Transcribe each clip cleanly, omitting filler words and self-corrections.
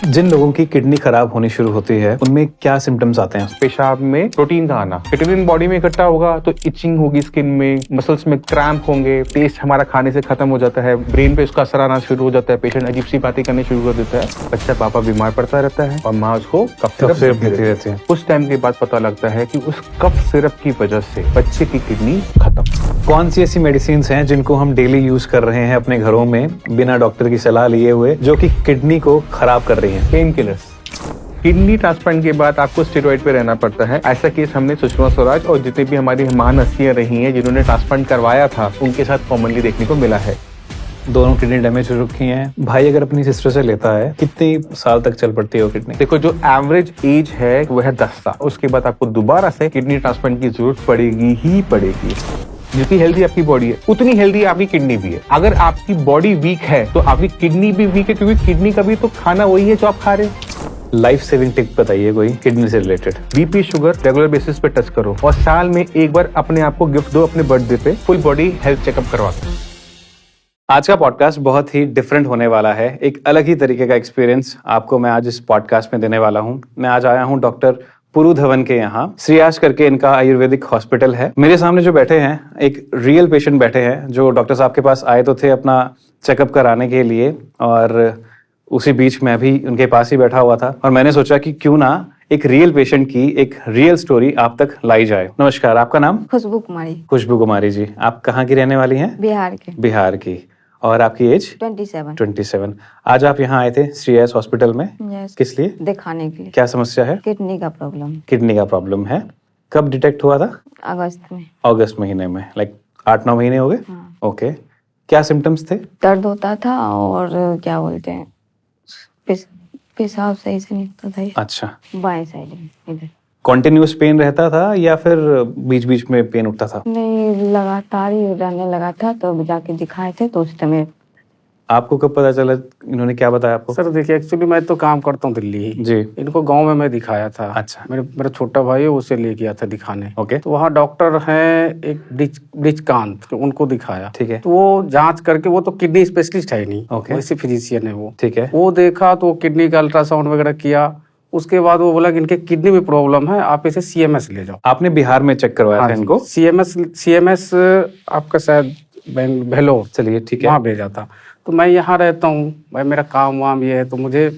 जिन लोगों की किडनी खराब होनी शुरू होती है उनमें क्या सिम्टम्स आते हैं? पेशाब में प्रोटीन का आना, क्रिएटिनिन बॉडी में इकट्ठा होगा तो इचिंग होगी, स्किन में, मसल्स में क्रैम्प होंगे, टेस्ट हमारा खाने से खत्म हो जाता है, ब्रेन पे उसका असर आना शुरू हो जाता है, पेशेंट अजीब सी बातें करने शुरू कर देता है, बच्चा पापा बीमार पड़ता रहता है और माँ उसको कफ सिरप देती रहती है। उस टाइम के बाद पता लगता है कि उस कफ सिरप की वजह से बच्चे की किडनी खत्म। कौन सी ऐसी मेडिसिन हैं जिनको हम डेली यूज कर रहे हैं अपने घरों में बिना डॉक्टर की सलाह लिए हुए, जो कि किडनी को खराब कर रही हैं? Pain killers. किडनी ट्रांसप्लांट के बाद आपको स्टेरॉइड पे रहना पड़ता है। ऐसा केस हमने सुषमा स्वराज और जितने भी हमारी महान हस्तियां रही हैं जिन्होंने ट्रांसप्लांट करवाया था उनके साथ कॉमनली देखने को मिला है। दोनों किडनी डैमेज हो रखी हैं। भाई अगर अपनी सिस्टर से लेता है कितनी साल तक चल पड़ती है वो किडनी? देखो, जो एवरेज एज है वो है 10 साल। उसके बाद आपको दोबारा से किडनी ट्रांसप्लांट की जरूरत पड़ेगी ही पड़ेगी। जितनी हेल्दी आपकी बॉडी है उतनी हेल्दी आपकी किडनी भी है। अगर आपकी बॉडी वीक है तो आपकी किडनी भी वीक है, क्योंकि किडनी का भी तो खाना वही है जो आप खा रहे हैं। लाइफ सेविंग टिप बताइए कोई किडनी से related. BP sugar regular basis पे टच करो और साल में एक बार अपने आप को गिफ्ट दो अपने बर्थडे पे, फुल बॉडी हेल्थ चेकअप करवा कर। आज का पॉडकास्ट बहुत ही डिफरेंट होने वाला है। एक अलग ही तरीके का एक्सपीरियंस आपको मैं आज इस पॉडकास्ट में देने वाला हूँ। मैं आज आया हूँ डॉक्टर पुरु धवन के यहाँ। श्रेयास करके इनका आयुर्वेदिक हॉस्पिटल है। मेरे सामने जो बैठे हैं एक रियल पेशेंट बैठे हैं जो डॉक्टर साहब के पास आए तो थे अपना चेकअप कराने के लिए, और उसी बीच मैं भी उनके पास ही बैठा हुआ था और मैंने सोचा कि क्यों ना एक रियल पेशेंट की एक रियल स्टोरी आप तक लाई जाए। नमस्कार, आपका नाम? खुशबू कुमारी। खुशबू कुमारी जी, आप कहाँ की रहने वाली हैं? बिहार के। बिहार की। और आपकी एज? 27। आज आप यहाँ आए थे श्रेयस हॉस्पिटल में? yes. किस लिए? दिखाने के लिए। क्या समस्या है? किडनी का प्रॉब्लम। किडनी का प्रॉब्लम है। कब डिटेक्ट हुआ था? अगस्त में। अगस्त महीने में, लाइक 8-9 महीने हो गए। हाँ। ओके, क्या सिम्टम्स थे? दर्द होता था और क्या बोलते हैं, पेशाब सही से नहीं होता था। अच्छा, बाएं साइड में इधर। कॉन्टिन्यूस पेन रहता था या फिर बीच बीच में पेन उठता था? नहीं, लगातार ही रहने लगा था। तो जाके दिखाए थे तो उस समय। आपको कब पता चला? इन्होंने क्या बताया आपको? सर देखिए, एक्चुअली मैं तो काम करता हूँ दिल्ली ही। जी। इनको गांव में मैं दिखाया था। अच्छा। मेरा छोटा भाई है, उसे ले गया था दिखाने। ओके। तो वहाँ डॉक्टर हैं एक ब्रिजकांत, उनको दिखाया। ठीक है। तो वो जांच करके, वो तो किडनी स्पेशलिस्ट है नहीं, ओके। वैसे फिजिशियन है वो। ठीक है। वो देखा तो किडनी का अल्ट्रासाउंड वगैरह किया। उसके बाद वो बोला कि इनके किडनी में प्रॉब्लम है, आप इसे CMS ले जाओ। आपने बिहार में चेक करवाया था इनको? CMS आपका शायद भेलोर। चलिए, ठीक है। वहाँ भेजा था। तो मैं यहाँ रहता हूँ भाई, मेरा काम वाम ये है, तो मुझे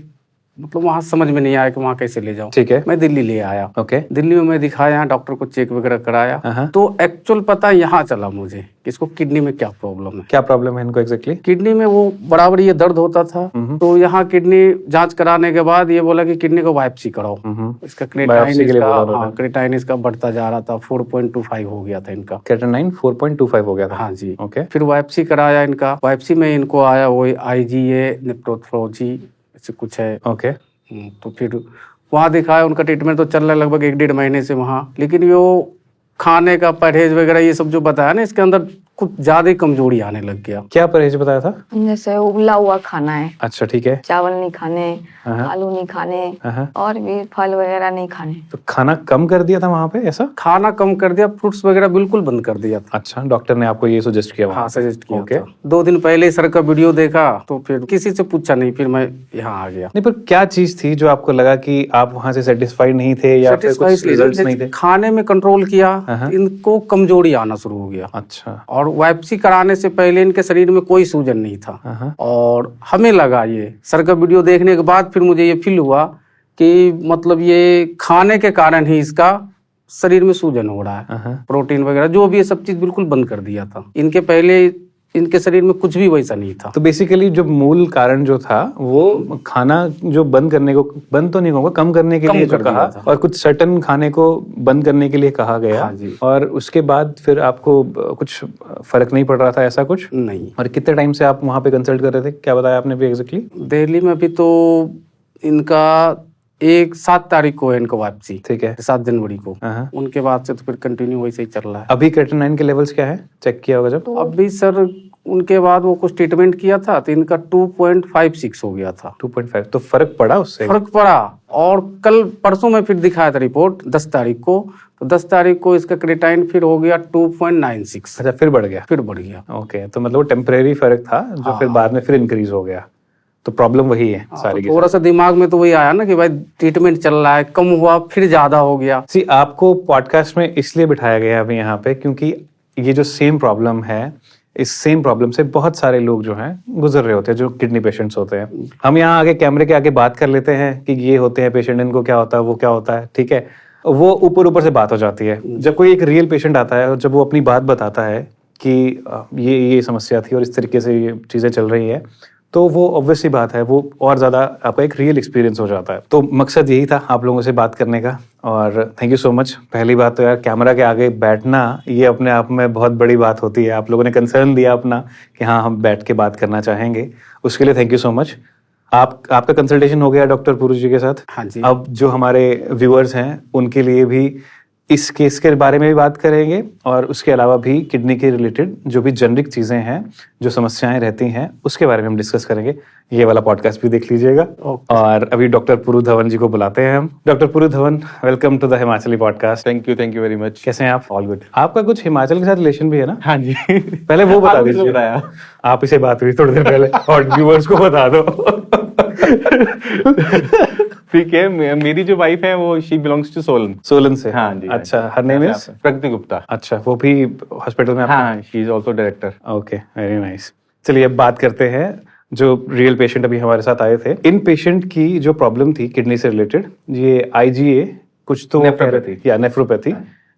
मतलब वहाँ समझ में नहीं आया कि वहाँ कैसे ले जाऊँ। ठीक है। मैं दिल्ली ले आया। ओके। दिल्ली में मैं दिखाया, डॉक्टर को चेक वगैरह कराया। तो एक्चुअल पता यहाँ चला मुझे कि इसको किडनी में क्या प्रॉब्लम है। क्या प्रॉब्लम है इनको एग्जैक्टली? किडनी में वो बराबर ये दर्द होता था। तो यहाँ किडनी जांच कराने के बाद ये बोला कि किडनी को बायोप्सी कराओ। इसका क्रेटाइन इसका बढ़ता जा रहा था, 4.25 हो गया था इनका। क्रेटाइनिन 4.25 हो गया था? हाँ जी। ओके। फिर बायोप्सी कराया इनका। बायोप्सी में इनको आया वो IgA नेफ्रोलॉजी ऐसे कुछ है। ओके। तो फिर वहाँ दिखाया, उनका ट्रीटमेंट तो चल रहा है लगभग 1-1.5 महीने से वहाँ। लेकिन वो खाने का परहेज वगैरह ये सब जो बताया ना, इसके अंदर कुछ ज्यादा ही कमजोरी आने लग गया। क्या परहेज बताया था? जैसे उबला हुआ खाना है। अच्छा, ठीक है। चावल नहीं खाने, आलू नहीं खाने, और भी फल वगैरह नहीं खाने। तो खाना कम कर दिया था वहाँ पे ऐसा? खाना कम कर दिया, फ्रूट्स वगैरह बिल्कुल बंद कर दिया था। अच्छा, डॉक्टर ने आपको ये सजेस्ट किया? हाँ, सजेस्ट किया ओके। था। 2 दिन पहले सर का वीडियो देखा तो फिर किसी से पूछा नहीं, फिर मैं यहाँ आ गया। नहीं, पर क्या चीज थी जो आपको लगा कि आप वहाँ से सेटिस्फाइड नहीं थे या फिर कुछ रिजल्ट्स नहीं थे? खाने में कंट्रोल किया, इनको कमजोरी आना शुरू हो गया। अच्छा। और वापसी कराने से पहले इनके शरीर में कोई सूजन नहीं था। और हमें लगा, ये सर का वीडियो देखने के बाद फिर मुझे ये फील हुआ कि मतलब ये खाने के कारण ही इसका शरीर में सूजन हो रहा है। प्रोटीन वगैरह जो भी ये सब चीज बिल्कुल बंद कर दिया था। इनके पहले इनके शरीर में कुछ भी वैसा नहीं था। तो बेसिकली जो मूल कारण जो था वो खाना जो बंद करने को, बंद तो नहीं कहूँगा, कम करने के लिए जो कहा, और कुछ सर्टन खाने को बंद करने के लिए कहा गया। हाँ जी। और उसके बाद फिर आपको कुछ फर्क नहीं पड़ रहा था ऐसा कुछ? नहीं। और कितने टाइम से आप वहाँ पे कंसल्ट कर रहे थे, क्या बताया आपने भी एग्जैक्टली? दिल्ली में भी तो इनका 7 तारीख को है इनको वापसी। ठीक है। 7 जनवरी को। उनके बाद से तो फिर कंटिन्यू वैसे ही चल रहा है। अभी क्रेटिनिन के लेवल्स क्या है, चेक किया होगा जब? तो अभी सर उनके बाद वो कुछ ट्रीटमेंट किया था तो इनका 2.56 हो गया था। 2.5? तो फर्क पड़ा उससे? फर्क पड़ा। और कल परसों में फिर दिखाया था रिपोर्ट 10 तारीख को, तो 10 तारीख को इसका क्रेटाइन फिर हो गया 2.96। अच्छा, फिर बढ़ गया? फिर बढ़ गया। ओके, तो मतलब वो टेम्परेरी फर्क था जो फिर बाद में फिर इंक्रीज हो गया। तो प्रॉब्लम वही है सारी की थोड़ा सा दिमाग में तो वही आया ना कि भाई ट्रीटमेंट चल रहा है, कम हुआ फिर ज्यादा हो गया। सी आपको पॉडकास्ट में इसलिए बिठाया गया है अभी यहाँ पे क्योंकि ये जो सेम प्रॉब्लम है, इस सेम प्रॉब्लम से बहुत सारे लोग जो हैं गुजर रहे होते हैं, जो किडनी पेशेंट्स होते हैं। हम यहाँ आगे कैमरे के आगे बात कर लेते हैं कि ये होते हैं पेशेंट, इनको क्या होता है, वो क्या होता है, ठीक है, वो ऊपर ऊपर से बात हो जाती है। जब कोई एक रियल पेशेंट आता है और जब वो अपनी बात बताता है कि ये समस्या थी और इस तरीके से ये चीज़ें चल रही है, तो वो ऑब्वियसली बात है, वो और ज़्यादा आपका एक रियल एक्सपीरियंस हो जाता है। तो मकसद यही था आप लोगों से बात करने का, और थैंक यू सो मच। पहली बात तो यार कैमरा के आगे बैठना ये अपने आप में बहुत बड़ी बात होती है। आप लोगों ने कंसर्न दिया अपना कि हाँ हम बैठ के बात करना चाहेंगे, उसके लिए थैंक यू सो मच। आपका कंसल्टेशन हो गया डॉक्टर पुरू जी के साथ। हाँ जी। अब जो हमारे व्यूअर्स हैं उनके लिए भी इस केस के बारे में भी बात करेंगे, और उसके अलावा भी किडनी के रिलेटेड जो भी जेनरिक चीज़ें हैं, जो समस्याएं रहती हैं, उसके बारे में हम डिस्कस करेंगे। ये वाला पॉडकास्ट भी देख लीजिएगा। और अभी डॉक्टर पुरू धवन जी को बुलाते हैं हम। Doctor Puru Dhawan, welcome to the Himachali podcast. Thank you very much. कैसे हैं आप? All good. आपका कुछ हिमाचल के साथ रिलेशन भी है ना? हाँ जी। पहले वो बता दीजिए। आप इसे बात हुई थोड़ी देर पहले और व्यूअर्स को बता दो। ठीक है, मेरी जो वाइफ है वो शी बिलोंग्स टू सोलन से। हाँ जी। अच्छा, हर नेम इज प्रगति गुप्ता। अच्छा, वो भी हॉस्पिटल में? हाँ, she is also director. Okay, very nice. चलिए अब बात करते हैं जो रियल पेशेंट अभी हमारे साथ आए थे। इन पेशेंट की जो प्रॉब्लम थी किडनी से रिलेटेड, ये IgA कुछ तो नेफ्रोपैथी या नेफ्रोपैथी,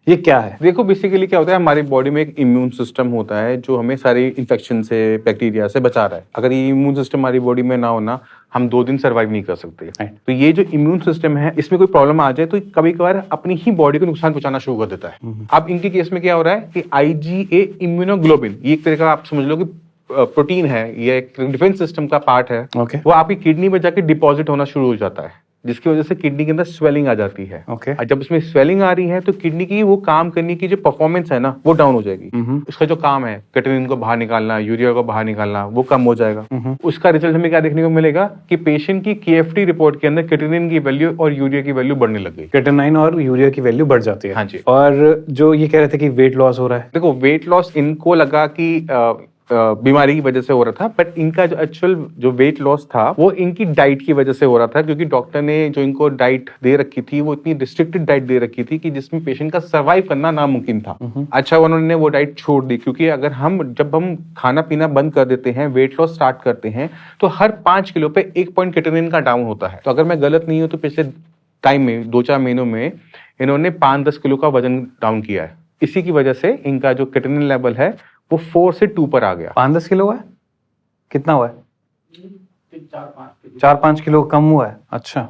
ये क्या है? देखो बेसिकली क्या होता है, हमारी बॉडी में एक इम्यून सिस्टम होता है जो हमें सारी इन्फेक्शन से, बैक्टीरिया से बचा रहा है। अगर ये इम्यून सिस्टम हमारी बॉडी में ना होना, हम 2 दिन सर्वाइव नहीं कर सकते। तो ये जो इम्यून सिस्टम है, इसमें कोई प्रॉब्लम आ जाए तो कभी कभार अपनी ही बॉडी को नुकसान पहुंचाना शुरू कर देता है। अब इनके केस में क्या हो रहा है कि IgA इम्यूनोग्लोबिन, ये एक तरह का आप समझ लो कि प्रोटीन है, ये एक डिफेंस सिस्टम का पार्ट है। वो आपकी किडनी में जाके डिपॉजिट होना शुरू हो जाता है, जिसकी वजह से किडनी के अंदर स्वेलिंग आ जाती है। और जब इसमें स्वेलिंग आ रही है तो किडनी की वो काम करने की जो परफॉर्मेंस है ना, वो डाउन हो जाएगी। उसका जो काम है क्रिएटिनिन को बाहर निकालना, यूरिया को बाहर निकालना, वो कम हो जाएगा। उसका रिजल्ट हमें क्या देखने को मिलेगा कि पेशेंट की KFT रिपोर्ट के अंदर क्रिएटिनिन की वैल्यू और यूरिया की वैल्यू बढ़ने लग गई। क्रिएटिनिन और यूरिया की वैल्यू बढ़ जाती है। हाँ जी। और जो ये कह रहे थे कि वेट लॉस हो रहा है, देखो वेट लॉस इनको लगा कि बीमारी की वजह से हो रहा था, बट इनका जो एक्चुअल जो वेट लॉस था वो इनकी डाइट की वजह से हो रहा था, क्योंकि डॉक्टर ने जो इनको डाइट दे रखी थी वो इतनी रिस्ट्रिक्टेड डाइट दे रखी थी कि जिसमें पेशेंट का सर्वाइव करना नामुमकिन था। अच्छा, उन्होंने वो डाइट छोड़ दी, क्योंकि अगर जब हम खाना पीना बंद कर देते हैं, वेट लॉस स्टार्ट करते हैं, तो हर 5 किलो पे 1 पॉइंट क्रिएटिनिन का डाउन होता है। तो अगर मैं गलत नहीं हूं तो पिछले टाइम में 2-4 महीनों में इन्होंने 5-10 किलो का वजन डाउन किया है। इसी की वजह से इनका जो क्रिएटिनिन लेवल है वो 4 से 2 पर आ गया। 5-10 किलो हुआ है? कितना हुआ है? 4-5 किलो कम हुआ है। अच्छा,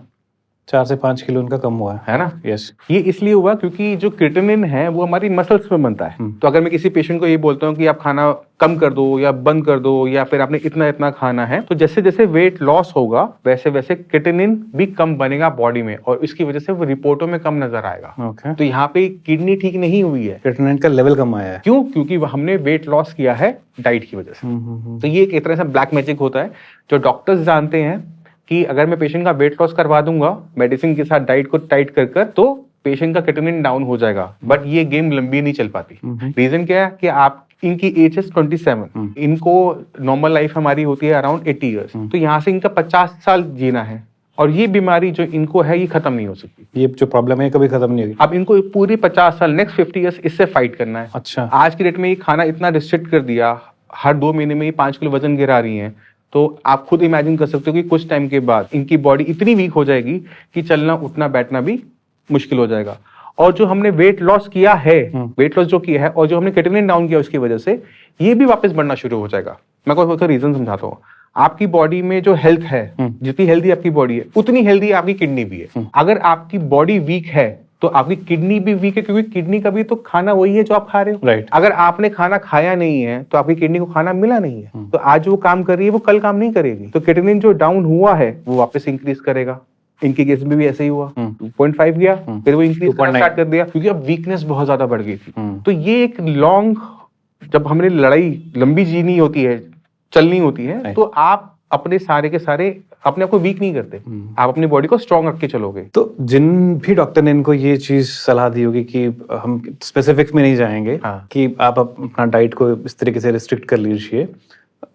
4 से 5 किलो उनका कम हुआ है ना? यस। ये इसलिए हुआ क्योंकि जो क्रिएटिनिन है वो हमारी मसल्स में बनता है। तो अगर मैं किसी पेशेंट को ये बोलता हूँ कि आप खाना कम कर दो या बंद कर दो या फिर आपने इतना इतना खाना है, तो जैसे जैसे वेट लॉस होगा वैसे वैसे क्रिएटिनिन भी कम बनेगा बॉडी में, और इसकी वजह से वो रिपोर्टों में कम नजर आएगा। तो यहाँ पे किडनी ठीक नहीं हुई है, क्रिएटिनिन का लेवल कम आया है। क्यों? क्योंकि हमने वेट लॉस किया है डाइट की वजह से। तो ये एक तरह से ब्लैक मैजिक होता है जो डॉक्टर्स जानते हैं कि अगर मैं पेशेंट का वेट लॉस करवा दूंगा मेडिसिन के साथ, डाइट को टाइट कर तो पेशेंट का क्रिएटिनिन डाउन हो जाएगा। बट ये गेम लंबी नहीं चल पाती। रीजन क्या है कि आप इनकी एज है 27, इनको नॉर्मल लाइफ हमारी होती है अराउंड 80 ईयर्स, तो यहाँ से इनका 50 साल जीना है, और ये बीमारी जो इनको है ये खत्म नहीं हो सकती। ये जो प्रॉब्लम है कभी खत्म नहीं होगी। अब इनको पूरी 50 साल नेक्स्ट 50 ईयर्स इससे फाइट करना है। अच्छा, आज की डेट में ये खाना इतना रिस्ट्रिक्ट कर दिया, हर 2 महीने में ये 5 किलो वजन गिरा रही हैं, तो आप खुद इमेजिन कर सकते हो कि कुछ टाइम के बाद इनकी बॉडी इतनी वीक हो जाएगी कि चलना उठना बैठना भी मुश्किल हो जाएगा। और जो हमने वेट लॉस किया है, वेट लॉस जो किया है और जो हमने क्रिएटिनिन डाउन किया उसकी वजह से ये भी वापस बढ़ना शुरू हो जाएगा। मैं कोई रीजन समझाता हूँ। आपकी बॉडी में जो हेल्थ है, जितनी हेल्दी आपकी बॉडी है उतनी हेल्दी आपकी किडनी भी है। अगर आपकी बॉडी वीक है तो आपकी किडनी भी वीक है, क्योंकि किडनी का भी तो खाना वही है जो आप खा रहे हो। राइट। अगर आपने खाना खाया नहीं है तो आपकी किडनी को खाना मिला नहीं है, तो आज वो काम कर रही है वो कल काम नहीं करेगी। तो क्रिएटिनिन जो डाउन हुआ है वो वापस इंक्रीज करेगा। इनके केस में भी ऐसे ही हुआ, 2.5 गया, फिर वो इंक्रीज करना स्टार्ट कर दिया, क्योंकि अब वीकनेस बहुत ज्यादा बढ़ गई थी। तो ये एक लॉन्ग, जब हमने लड़ाई लंबी जीनी होती है, चलनी होती है, तो आप अपने सारे के सारे अपने आप को वीक नहीं करते, आप अपनी बॉडी को स्ट्रांग रख के चलोगे। तो जिन भी डॉक्टर ने इनको ये चीज सलाह दी होगी कि हम स्पेसिफिक्स में नहीं जाएंगे, कि आप अपना डाइट को इस तरीके से रिस्ट्रिक्ट कर लीजिए,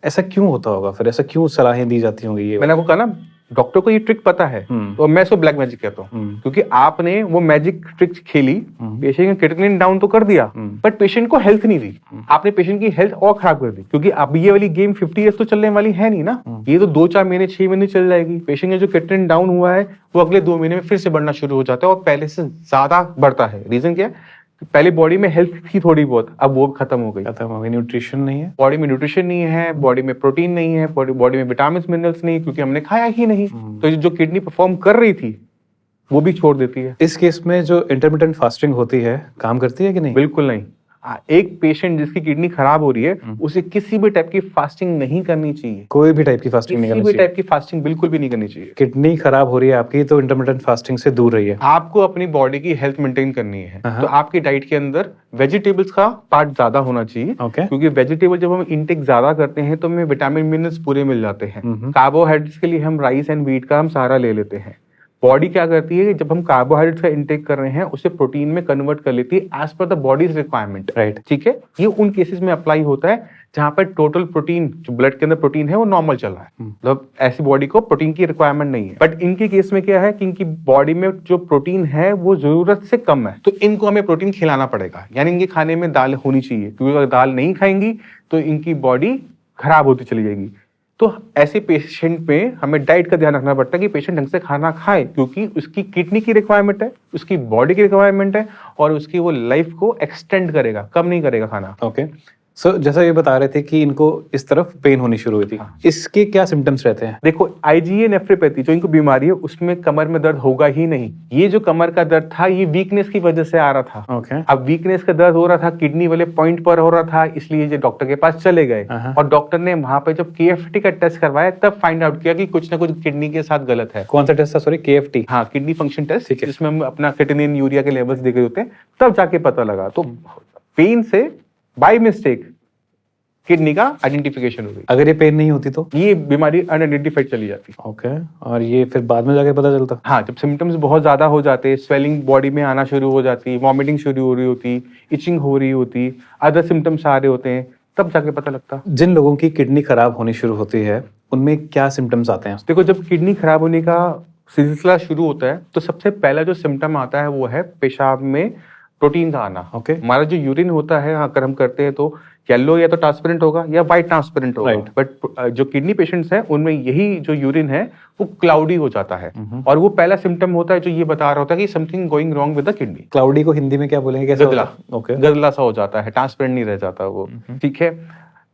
ऐसा क्यों होता होगा फिर? ऐसा क्यों सलाहें दी जाती होंगी? ये मैंने आपको कहा ना, डॉक्टर को ये ट्रिक पता है, तो मैं इसको ब्लैक मैजिक कहता हूँ, क्योंकि आपने वो मैजिक ट्रिक खेली, पेशेंट का क्रिएटिनिन डाउन तो कर दिया, बट पेशेंट को हेल्थ नहीं दी, आपने पेशेंट की हेल्थ और खराब कर दी, क्योंकि अब ये वाली गेम 50 ईयर्स तो चलने वाली है नहीं ना, ये तो 2-4 महीने 6 महीने चल जाएगी। पेशेंट का जो क्रिएटिनिन डाउन हुआ है वो अगले 2 महीने में फिर से बढ़ना शुरू हो जाता है और पहले से ज्यादा बढ़ता है। रीजन क्या है? पहले बॉडी में हेल्थ थी थोड़ी बहुत, अब वो खत्म हो गई। न्यूट्रिशन नहीं है बॉडी में, न्यूट्रिशन नहीं है बॉडी में, प्रोटीन नहीं है बॉडी में, विटामिन मिनरल्स नहीं, क्योंकि हमने खाया ही नहीं। तो जो किडनी परफॉर्म कर रही थी वो भी छोड़ देती है। इस केस में जो इंटरमिटेंट फास्टिंग होती है काम करती है कि नहीं? बिल्कुल नहीं। एक पेशेंट जिसकी किडनी खराब हो रही है उसे किसी भी टाइप की फास्टिंग नहीं करनी चाहिए। कोई भी टाइप की फास्टिंग नहीं करनी चाहिए? किसी भी टाइप की फास्टिंग बिल्कुल भी नहीं करनी चाहिए। किडनी खराब हो रही है आपकी तो इंटरमिटेंट फास्टिंग से दूर रहिए। आपको अपनी बॉडी की हेल्थ मेंटेन करनी है, तो आपकी डाइट के अंदर वेजिटेबल्स का पार्ट ज्यादा होना चाहिए, क्योंकि वेजिटेबल जब हम इंटेक ज्यादा करते हैं तो हमें विटामिन मिनरल्स पूरे मिल जाते हैं। कार्बोहाइड्रेट्स के लिए हम राइस एंड व्हीट का हम सहारा ले लेते हैं। बॉडी क्या करती है कि जब हम कार्बोहाइड्रेट्स का इंटेक कर रहे हैं उसे प्रोटीन में कन्वर्ट कर लेती है as per the bodies requirement. Right, ठीक है, ये उन केसेस में अप्लाई होता है जहां पर टोटल प्रोटीन, जो ब्लड के अंदर प्रोटीन है वो नॉर्मल चल रहा है, मतलब ऐसी बॉडी को प्रोटीन की रिक्वायरमेंट नहीं है। बट इनके केस में क्या है कि इनकी बॉडी में जो प्रोटीन है वो जरूरत से कम है, तो इनको हमें प्रोटीन खिलाना पड़ेगा, यानी इनके खाने में दाल होनी चाहिए, क्योंकि अगर दाल नहीं खाएंगी तो इनकी बॉडी खराब होती चली जाएगी। तो ऐसे पेशेंट में हमें डाइट का ध्यान रखना पड़ता है कि पेशेंट ढंग से खाना खाए, क्योंकि उसकी किडनी की रिक्वायरमेंट है, उसकी बॉडी की रिक्वायरमेंट है, और उसकी वो लाइफ को एक्सटेंड करेगा, कम नहीं करेगा खाना। ओके। सो जैसा ये बता रहे थे कि इनको इस तरफ पेन होनी शुरू हुई थी, इसके क्या सिम्टम्स रहते हैं? देखो, आईजीए नेफ्रोपैथी जो इनको बीमारी है उसमें कमर में दर्द होगा ही नहीं। ये जो कमर का दर्द था ये वीकनेस की वजह से आ रहा था। ओके। अब वीकनेस का दर्द हो रहा था, किडनी वाले पॉइंट पर हो रहा था, इसलिए ये डॉक्टर के पास चले गए, और डॉक्टर ने वहां पे जब केएफटी का टेस्ट करवाया तब फाइंड आउट किया कि कुछ ना कुछ किडनी के साथ गलत है। कौन सा टेस्ट था? Sorry, KFT? हाँ, किडनी फंक्शन टेस्ट, जिसमें हम अपना क्रिएटिनिन, यूरिया के लेवल्स देख रहे होते हैं, तब जाके पता लगा। तो पेन से बाय मिस्टेक किडनी का आइडेंटिफिकेशन हो गई। अगर ये पेन नहीं होती तो ये बीमारी अनआइडेंटिफाइड चली जाती। ओके। और ये फिर बाद में जाके पता चलता? हाँ, जब सिम्टम्स बहुत ज्यादा हो जाते, स्वेलिंग बॉडी में आना शुरू हो जाती, वॉमिटिंग शुरू हो रही होती, इचिंग हो रही होती, अदर सिम्टम्स आ रहे होते हैं, तब जाके पता लगता। जिन लोगों की किडनी खराब होनी शुरू होती है उनमें क्या सिम्टम्स आते हैं? देखो, जब किडनी खराब होने का सिलसिला शुरू होता है तो सबसे पहला जो सिम्टम आता है वो है पेशाब में प्रोटीन का आना। ओके। हमारा जो यूरिन होता है अगर हम करते हैं तो येलो या तो ट्रांसपेरेंट होगा या व्हाइट ट्रांसपेरेंट होगा। Right. बट जो किडनी पेशेंट्स हैं उनमें यही जो यूरिन है वो क्लाउडी हो जाता है, और वो पहला सिम्टम होता है जो ये बता रहा होता है कि something going wrong with the kidney. Cloudy को हिंदी में क्या बोलेंगे? कैसे? गदला। ओके। गदला सा हो जाता है, ट्रांसपेरेंट नहीं रह जाता वो। ठीक है,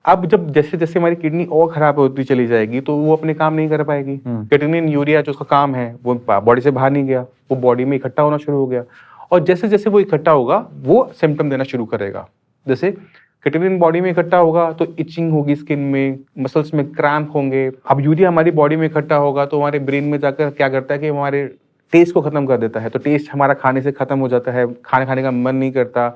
अब जब जैसे जैसे हमारी किडनी और खराब होती चली जाएगी तो वो अपने काम नहीं कर पाएगी। क्रिएटिनिन, यूरिया जो उसका काम है वो बॉडी से बाहर नहीं गया, वो बॉडी में इकट्ठा होना शुरू हो गया, और जैसे जैसे वो इकट्ठा होगा वो सिम्टम देना शुरू करेगा। जैसे क्रिएटिनिन बॉडी में इकट्ठा होगा तो इचिंग होगी, स्किन में, मसल्स में क्रैम्प होंगे। अब यूरिया हमारी बॉडी में इकट्ठा होगा तो हमारे ब्रेन में जाकर क्या करता है कि हमारे टेस्ट को खत्म कर देता है, तो टेस्ट हमारा खाने से खत्म हो जाता है, खाना खाने का मन नहीं करता।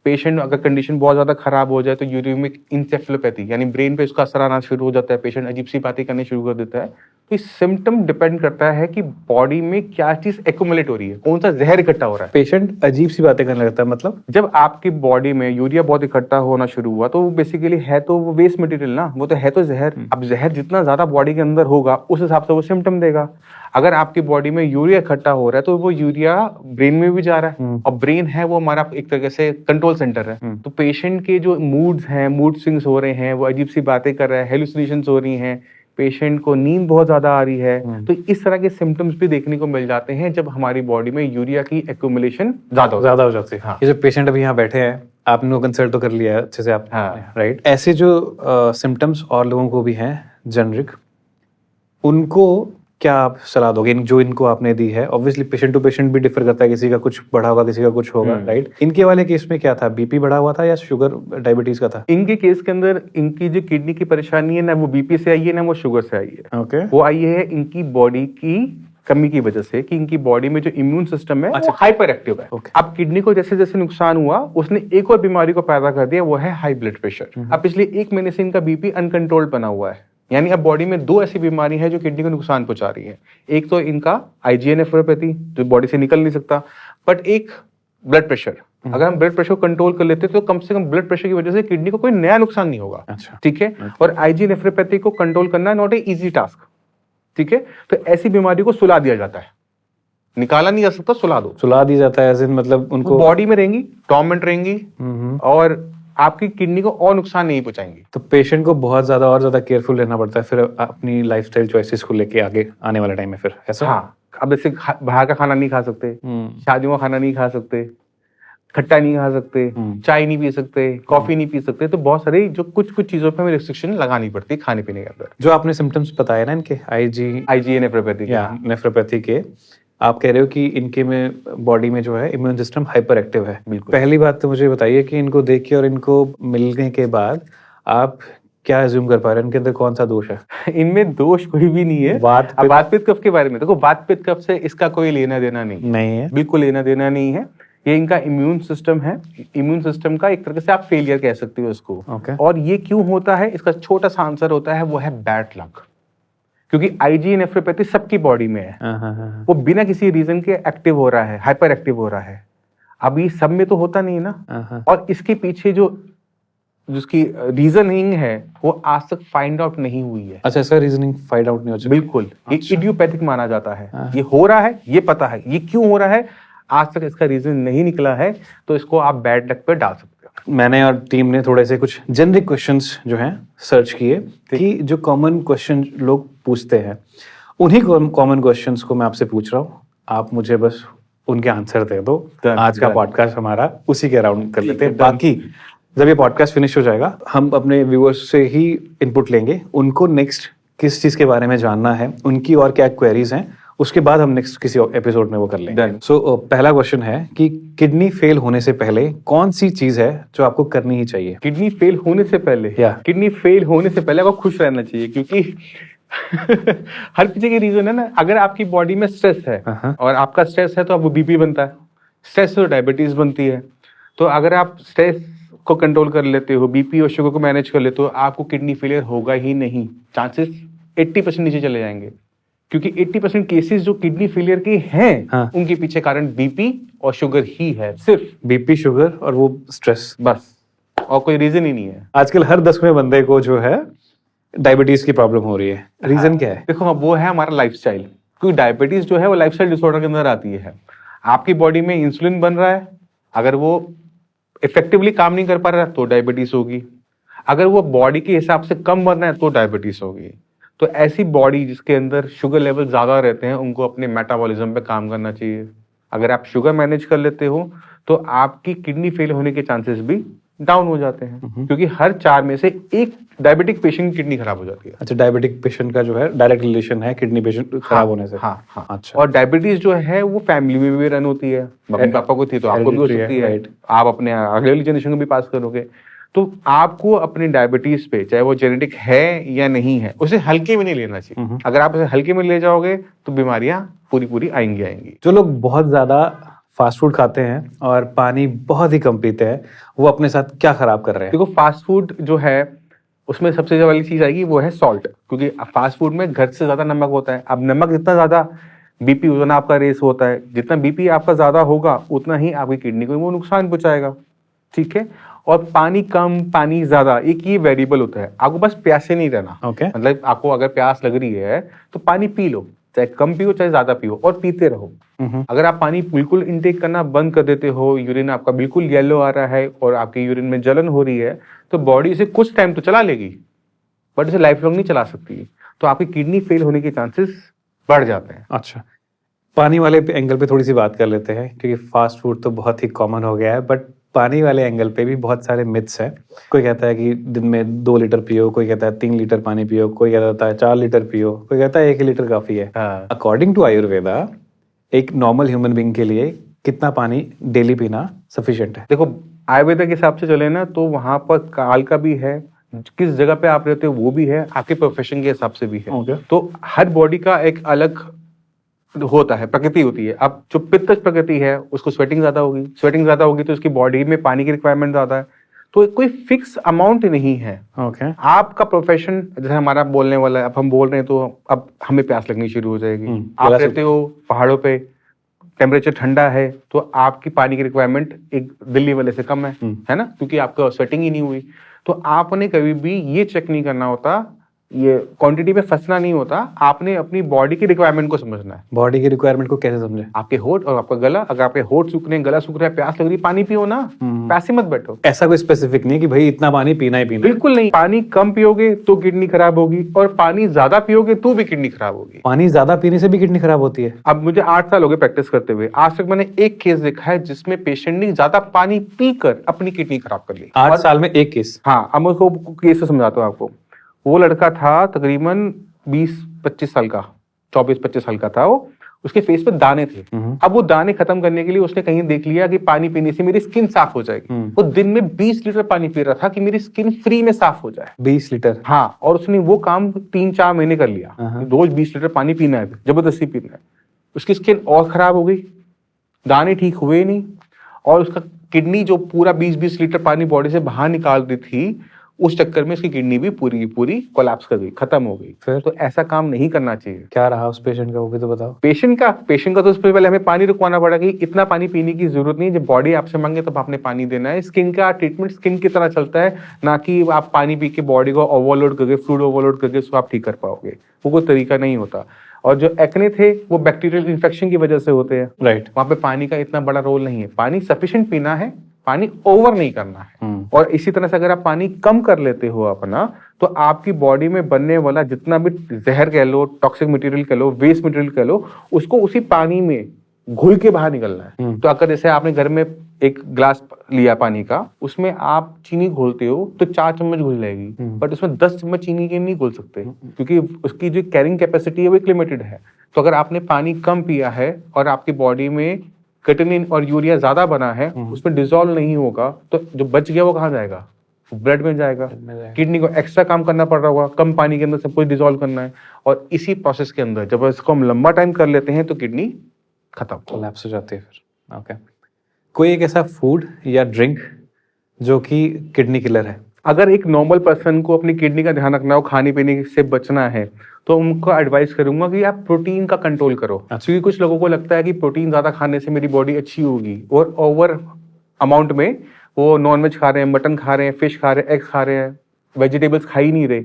पेशेंट अगर कंडीशन बहुत ज्यादा खराब हो जाए तो यूरिमिक इंसेफेलोपैथी, यानी ब्रेन पे उसका असर आना शुरू हो जाता है, पेशेंट अजीब सी बातें करनी शुरू कर देता है। तो इस सिम्टम डिपेंड करता है कि बॉडी में क्या चीज एक्यूमुलेट हो रही है, कौन सा जहर इकट्ठा हो रहा है। पेशेंट अजीब सी बातें करने लगता है मतलब? जब आपकी बॉडी में यूरिया बहुत इकट्ठा होना शुरू हुआ तो वो बेसिकली है तो वो वेस्ट मटेरियल ना, वो तो है तो जहर। अब जहर जितना ज्यादा बॉडी के अंदर होगा उस हिसाब से वो सिम्टम देगा। अगर आपकी बॉडी में यूरिया इकट्ठा हो रहा है तो वो यूरिया ब्रेन में भी जा रहा है, और ब्रेन है वो हमारा एक तरह से कंट्रोल सेंटर है। तो पेशेंट के जो मूड्स हैं, मूड स्विंग्स हो रहे हैं, वो अजीब सी बातें कर रहा है, हेलुसिनेशंस हो रही हैं, पेशेंट को नींद बहुत ज्यादा आ रही है, तो इस तरह के सिम्टम्स भी देखने को मिल जाते हैं जब हमारी बॉडी में यूरिया की एक्यूमुलेशन ज्यादा हो जाती है। हाँ। ये जो पेशेंट अभी यहाँ बैठे हैं, आपने कंसल्ट तो कर लिया है अच्छे से आप? हाँ। राइट। ऐसे जो सिम्टम्स और लोगों को भी हैं जेनरिक, उनको क्या आप सलाह दोगे जो इनको आपने दी है? ऑब्वियसली पेशेंट टू पेशेंट भी डिफर करता है, किसी का कुछ बढ़ा होगा, किसी का कुछ होगा, राइट? इनके वाले केस में क्या था? बीपी बढ़ा हुआ था या शुगर डायबिटीज का था? इनके केस के अंदर इनकी जो किडनी की परेशानी है ना वो बीपी से आई है ना वो शुगर से आई है। ओके। वो आई है इनकी बॉडी की कमी की वजह से, कि इनकी बॉडी में जो इम्यून सिस्टम है वो हाइपर एक्टिव है। अब किडनी को जैसे जैसे नुकसान हुआ उसने एक और बीमारी को पैदा कर दिया, वो है हाई ब्लड प्रेशर। अब पिछले 1 महीने से इनका बीपी अनकंट्रोल्ड बना हुआ है, यानी अब बॉडी में 2 ऐसी बीमारी है जो किडनी को नुकसान पहुंचा रही है। एक तो इनका आईजीए नेफ्रोपैथी जो बॉडी से निकल नहीं सकता, बट एक ब्लड प्रेशर। अगर हम ब्लड प्रेशर को कंट्रोल कर लेते हैं तो कम से कम ब्लड प्रेशर की वजह से किडनी को कोई नया नुकसान नहीं होगा। अच्छा। ठीक है। और आईजी नेफ्रोपैथी को कंट्रोल करना नॉट ए इजी टास्क। ठीक है। तो ऐसी बीमारी को सुला दिया जाता है, निकाला नहीं जा सकता, सुला दो। सुला दी जाता है ऐसे, मतलब उनको बॉडी में रहेंगी, टॉर्मेंट रहेंगी और आपकी किडनी को और नुकसान नहीं पहुंचाएंगी। तो पेशेंट को बहुत ज्यादा और ज्यादा केयरफुल रहना पड़ता है फिर अपनी लाइफस्टाइल चॉइसेस को लेके आगे आने वाले टाइम में फिर, ऐसा? हाँ, अब जैसे बाहर का खाना नहीं खा सकते, शादियों का खाना नहीं खा सकते, खट्टा नहीं खा सकते, चाय नहीं पी सकते, कॉफी नहीं पी सकते, तो बहुत सारी जो कुछ चीजों पे हमें रिस्ट्रिक्शन लगानी पड़ती है खाने पीने के अंदर। जो आपने सिम्टम्स बताए ना इनके आईजी नेफ्रोपैथी या नेफ्रोपैथी के, आप कह रहे हो कि इनके में बॉडी में जो है इम्यून सिस्टम हाइपर एक्टिव है। बिल्कुल। पहली बात तो मुझे बताइए कि इनको देख के और इनको मिलने के बाद आप क्या एज्यूम कर पा रहे हैं, इनके अंदर कौन सा दोष है? इनमें दोष कोई भी नहीं है। वात पित्त कफ के बारे में देखो, वात पित्त कफ से इसका कोई लेना देना नहीं है, बिल्कुल लेना देना नहीं है। ये इनका इम्यून सिस्टम है, इम्यून सिस्टम का एक तरह से आप फेलियर कह सकते हो इसको। और ये क्यों होता है, इसका छोटा सा आंसर होता है, वो है बैड लक। क्योंकि आईजी नेफ्रोपैथी सबकी बॉडी में है, वो बिना किसी रीजन के एक्टिव हो रहा है, हाइपर एक्टिव हो रहा है। अभी सब में तो होता नहीं ना, और इसके पीछे जो जिसकी रीजनिंग है वो आज तक फाइंड आउट नहीं हुई है। अच्छा, इसका रीजनिंग फाइंड आउट नहीं हो चुका? बिल्कुल। ये इडियोपैथिक माना जाता है। ये हो रहा है, ये पता है, ये क्यों हो रहा है, आज तक इसका रीजन नहीं निकला है, तो इसको आप बैड लक पे डाल सकते हो। मैंने और टीम ने थोड़े से कुछ जेनरिक क्वेश्चंस जो हैं सर्च किए कि जो कॉमन क्वेश्चन लोग पूछते हैं, उन्हीं कॉमन क्वेश्चंस को मैं आपसे पूछ रहा हूँ, आप मुझे बस उनके आंसर दे दो। आज का पॉडकास्ट हमारा उसी के अराउंड कर लेते हैं। बाकी जब ये पॉडकास्ट फिनिश हो जाएगा, हम अपने व्यूअर्स से ही इनपुट लेंगे, उनको नेक्स्ट किस चीज के बारे में जानना है, उनकी और क्या क्वेरीज हैं, उसके बाद हम नेक्स्ट किसी एपिसोड में वो कर लेंगे। सो पहला क्वेश्चन है कि किडनी फेल होने से पहले कौन सी चीज है जो आपको करनी ही चाहिए? किडनी फेल होने से पहले किडनी फेल होने से पहले आपको खुश रहना चाहिए, क्योंकि हर किसी की रीजन है ना। अगर आपकी बॉडी में स्ट्रेस है और आपका स्ट्रेस है तो आपको बीपी बनता है, स्ट्रेस तो डायबिटीज बनती है। तो अगर आप स्ट्रेस को कंट्रोल कर लेते हो, बीपी और शुगर को मैनेज कर लेते हो, आपको किडनी फेलियर होगा ही नहीं। चांसेस 80% नीचे चले जाएंगे, क्योंकि 80% केसेस जो किडनी फेलियर के हैं उनके पीछे कारण बीपी और शुगर ही है। सिर्फ बीपी, शुगर और वो स्ट्रेस, बस, और कोई रीजन ही नहीं है। आजकल हर 10वें बंदे को जो है डायबिटीज की प्रॉब्लम हो रही है। रीजन क्या है? देखो, वो है हमारा लाइफस्टाइल। क्योंकि डायबिटीज जो है वो लाइफस्टाइल डिसऑर्डर के अंदर आती है। आपकी बॉडी में इंसुलिन बन रहा है, अगर वो इफेक्टिवली काम नहीं कर पा रहा तो डायबिटीज होगी। अगर वो बॉडी के हिसाब से कम बन रहा है तो डायबिटीज होगी। तो ऐसी बॉडी जिसके अंदर शुगर लेवल ज्यादा रहते हैं, उनको अपने मेटाबॉलिज्म पे काम करना चाहिए। अगर आप शुगर मैनेज कर लेते हो तो आपकी किडनी फेल होने के चांसेस भी डाउन हो जाते हैं, क्योंकि हर 4 में से एक डायबिटिक पेशेंट की किडनी खराब हो जाती है। अच्छा, डायबिटिक पेशेंट का जो है डायरेक्ट रिलेशन है किडनी पेशेंट खराब होने से? हाँ। अच्छा। और डायबिटीज जो है वो फैमिली में भी रन होती है। मम्मी पापा को थी तो आपको भी हो सकती है, आप अपने अगले जनरेशन को भी पास करोगे। तो आपको अपनी डायबिटीज पे, चाहे वो जेनेटिक है या नहीं है, उसे हल्के में नहीं लेना चाहिए। अगर आप उसे हल्के में ले जाओगे तो बीमारियां पूरी आएंगी। जो लोग बहुत ज्यादा फास्ट फूड खाते हैं और पानी बहुत ही कम पीते हैं, वो अपने साथ क्या खराब कर रहे हैं? देखो, फास्ट फूड जो है उसमें सबसे वाली चीज आएगी वो है सॉल्ट, क्योंकि फास्ट फूड में घर से ज्यादा नमक होता है। अब नमक जितना ज्यादा, बीपी उतना आपका रेस होता है। जितना बीपी आपका ज्यादा होगा उतना ही आपकी किडनी को वो नुकसान पहुंचाएगा। ठीक है। और पानी कम, पानी ज्यादा, एक ये वेरिएबल होता है। आपको बस प्यासे नहीं रहना। मतलब आपको अगर प्यास लग रही है तो पानी पी लो, चाहे कम पियो चाहे ज्यादा पियो, और पीते रहो। अगर आप पानी बिल्कुल इनटेक करना बंद कर देते हो, यूरिन आपका बिल्कुल येलो आ रहा है और आपके यूरिन में जलन हो रही है, तो बॉडी इसे कुछ टाइम तो चला लेगी, बट इसे लाइफ लॉन्ग नहीं चला सकती। तो आपकी किडनी फेल होने के चांसेस बढ़ जाते हैं। अच्छा, पानी वाले एंगल पे थोड़ी सी बात कर लेते हैं, क्योंकि फास्ट फूड तो बहुत ही कॉमन हो गया है, बट पानी वाले एंगल पे भी बहुत सारे मिथ्स हैं। कोई कहता है कि दिन में 2 लीटर पियो, कोई कहता है 3 लीटर पानी पियो, कोई कहता है 4 लीटर पियो, कोई कहता है 1 लीटर काफी है। अकॉर्डिंग टू आयुर्वेदा, एक नॉर्मल ह्यूमन बीइंग के लिए कितना पानी डेली पीना सफिशिएंट है? देखो, आयुर्वेदा के हिसाब से चले ना तो वहां पर काल का भी है, किस जगह पे आप रहते हो वो भी है, आपके प्रोफेशन के हिसाब से भी है। तो हर बॉडी का एक अलग होता है, प्रकृति होती है। अब जो पित्तज प्रकृति है उसको स्वेटिंग ज्यादा होगी तो उसकी बॉडी में पानी की रिक्वायरमेंट ज्यादा है। तो कोई फिक्स अमाउंट नहीं है। आपका प्रोफेशन, जैसे हमारा बोलने वाला है, अब हम बोल रहे हैं तो अब हमें प्यास लगनी शुरू हो जाएगी। आप रहते हो पहाड़ों पे, टेम्परेचर ठंडा है तो आपकी पानी की रिक्वायरमेंट एक दिल्ली वाले से कम है ना, क्योंकि आपका स्वेटिंग ही नहीं हुई। तो आपने कभी भी ये चेक नहीं करना होता, ये क्वांटिटी पे फंसना नहीं होता, आपने अपनी बॉडी की रिक्वायरमेंट को समझना है। बॉडी की रिक्वायरमेंट को कैसे समझे? आपके होठ और आपका गला, अगर आपके होठ सूख रहे हैं, गला सूख रहा है, प्यास लग रही है, पानी पियो ना, प्यासे मत बैठो। ऐसा कोई स्पेसिफिक नहीं कि भाई इतना पानी पीना ही पीना। बिल्कुल नहीं, पानी कम पियोगे तो किडनी खराब होगी, और पानी ज्यादा पियोगे तो भी किडनी खराब होगी। पानी ज्यादा पीने से भी किडनी खराब होती है? अब मुझे 8 साल हो गए प्रैक्टिस करते हुए, आज तक मैंने एक केस देखा है जिसमें पेशेंट ने ज्यादा पानी पीकर अपनी किडनी खराब कर ली। 8 साल में एक केस? हाँ, अब मैं उसको केस से समझाता हूँ आपको। वो लड़का था तकरीबन 20-25 साल का, 24-25 साल का था वो। उसके फेस पे दाने थे। अब वो दाने खत्म करने के लिए उसने कहीं देख लिया कि पानी पीने से मेरी स्किन साफ हो जाएगी। वो दिन में 20 लीटर पानी पी रहा था कि मेरी स्किन फ्री में साफ हो जाए। 20 लीटर? हाँ, और उसने वो काम 3-4 महीने कर लिया। रोज 20 लीटर पानी पीना है, जबरदस्ती पीना है। उसकी स्किन और खराब हो गई, दाने ठीक हुए नहीं, और उसका किडनी जो पूरा 20-20 लीटर पानी बॉडी से बाहर निकाल दी थी, उस चक्कर में उसकी किडनी भी पूरी की पूरी कोलैप्स कर गई, खत्म हो गई। फिर तो ऐसा काम नहीं करना चाहिए। क्या रहा उस पेशेंट का, वो भी तो बताओ। पेशेंट का तो उससे पहले हमें पानी रुकवाना पड़ा कि इतना पानी पीने की जरूरत नहीं, जब बॉडी आपसे मांगे तब आपने पानी देना है। स्किन का ट्रीटमेंट स्किन की तरह चलता है, ना कि आप पानी पी के बॉडी को ओवरलोड करके, फ्लूइड ओवरलोड करके उसको आप ठीक कर पाओगे। वो कोई तरीका नहीं होता। और जो एक्ने थे वो बैक्टीरियल इन्फेक्शन की वजह से होते हैं। राइट। वहां पे पानी का इतना बड़ा रोल नहीं है। पानी सफिशिएंट पीना है, पानी ओवर नहीं करना है। और इसी तरह से अगर आप पानी कम कर लेते हो अपना, तो आपकी बॉडी में बनने वाला जितना भी जहर कह लो, टॉक्सिक मटेरियल कह लो, वेस्ट मटेरियल कह लो, उसको उसी पानी में घुल के बाहर निकलना है। तो अगर जैसे आपने घर में एक ग्लास लिया पानी का, उसमें आप चीनी घोलते हो तो 4 चम्मच घुल जाएगी, बट उसमें 10 चम्मच चीनी के नहीं घोल सकते, क्योंकि उसकी जो कैरिंग कैपेसिटी है वो एक लिमिटेड है। तो अगर आपने पानी कम पिया है और आपकी बॉडी में क्रिएटिनिन और यूरिया ज्यादा बना है, उसमें डिसॉल्व नहीं होगा, तो जो बच गया वो कहाँ जाएगा? ब्लड में जाएगा। किडनी को एक्स्ट्रा काम करना पड़ रहा होगा, कम पानी के अंदर सब कुछ डिसॉल्व करना है। और इसी प्रोसेस के अंदर जब इसको हम लंबा टाइम कर लेते हैं तो किडनी खत्म, कोलैप्स हो जाती है फिर। ओके। कोई एक ऐसा फूड या ड्रिंक जो कि किडनी किलर है? अगर एक नॉर्मल पर्सन को अपनी किडनी का ध्यान रखना हो, खाने पीने से बचना है, तो उनको एडवाइस करूंगा कि आप प्रोटीन का कंट्रोल करो। क्योंकि कुछ लोगों को लगता है कि प्रोटीन ज्यादा खाने से मेरी बॉडी अच्छी होगी, और ओवर अमाउंट में वो नॉनवेज खा रहे हैं, मटन खा रहे हैं, फिश खा रहे हैं, एग्स खा रहे हैं, वेजिटेबल्स खा ही नहीं रहे।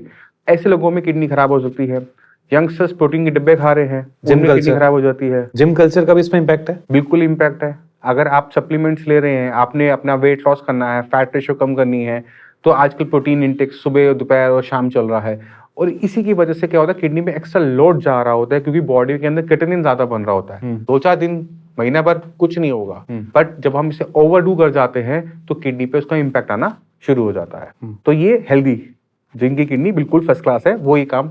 ऐसे लोगों में किडनी खराब हो सकती है। यंगस्टर्स प्रोटीन के डिब्बे खा रहे हैं, जिनमें किडनी खराब हो जाती है। जिम कल्चर का भी इसमें इम्पैक्ट है? बिल्कुल इम्पैक्ट है। अगर आप सप्लीमेंट्स ले रहे हैं, आपने अपना वेट लॉस करना है, फैट रेशियो कम करनी है, तो आजकल प्रोटीन इंटेक सुबह, दोपहर और शाम चल रहा है। और इसी की वजह से क्या होता है, किडनी में एक्स्ट्रा लोड जा रहा होता है, क्योंकि बॉडी के अंदर क्रिएटिनिन ज्यादा बन रहा होता है। 2-4 दिन, महीना भर कुछ नहीं होगा, बट जब हम इसे ओवरडू कर जाते हैं तो किडनी पे उसका इम्पैक्ट आना शुरू हो जाता है। तो ये हेल्दी, जिनकी किडनी बिल्कुल फर्स्ट क्लास है, वो ये काम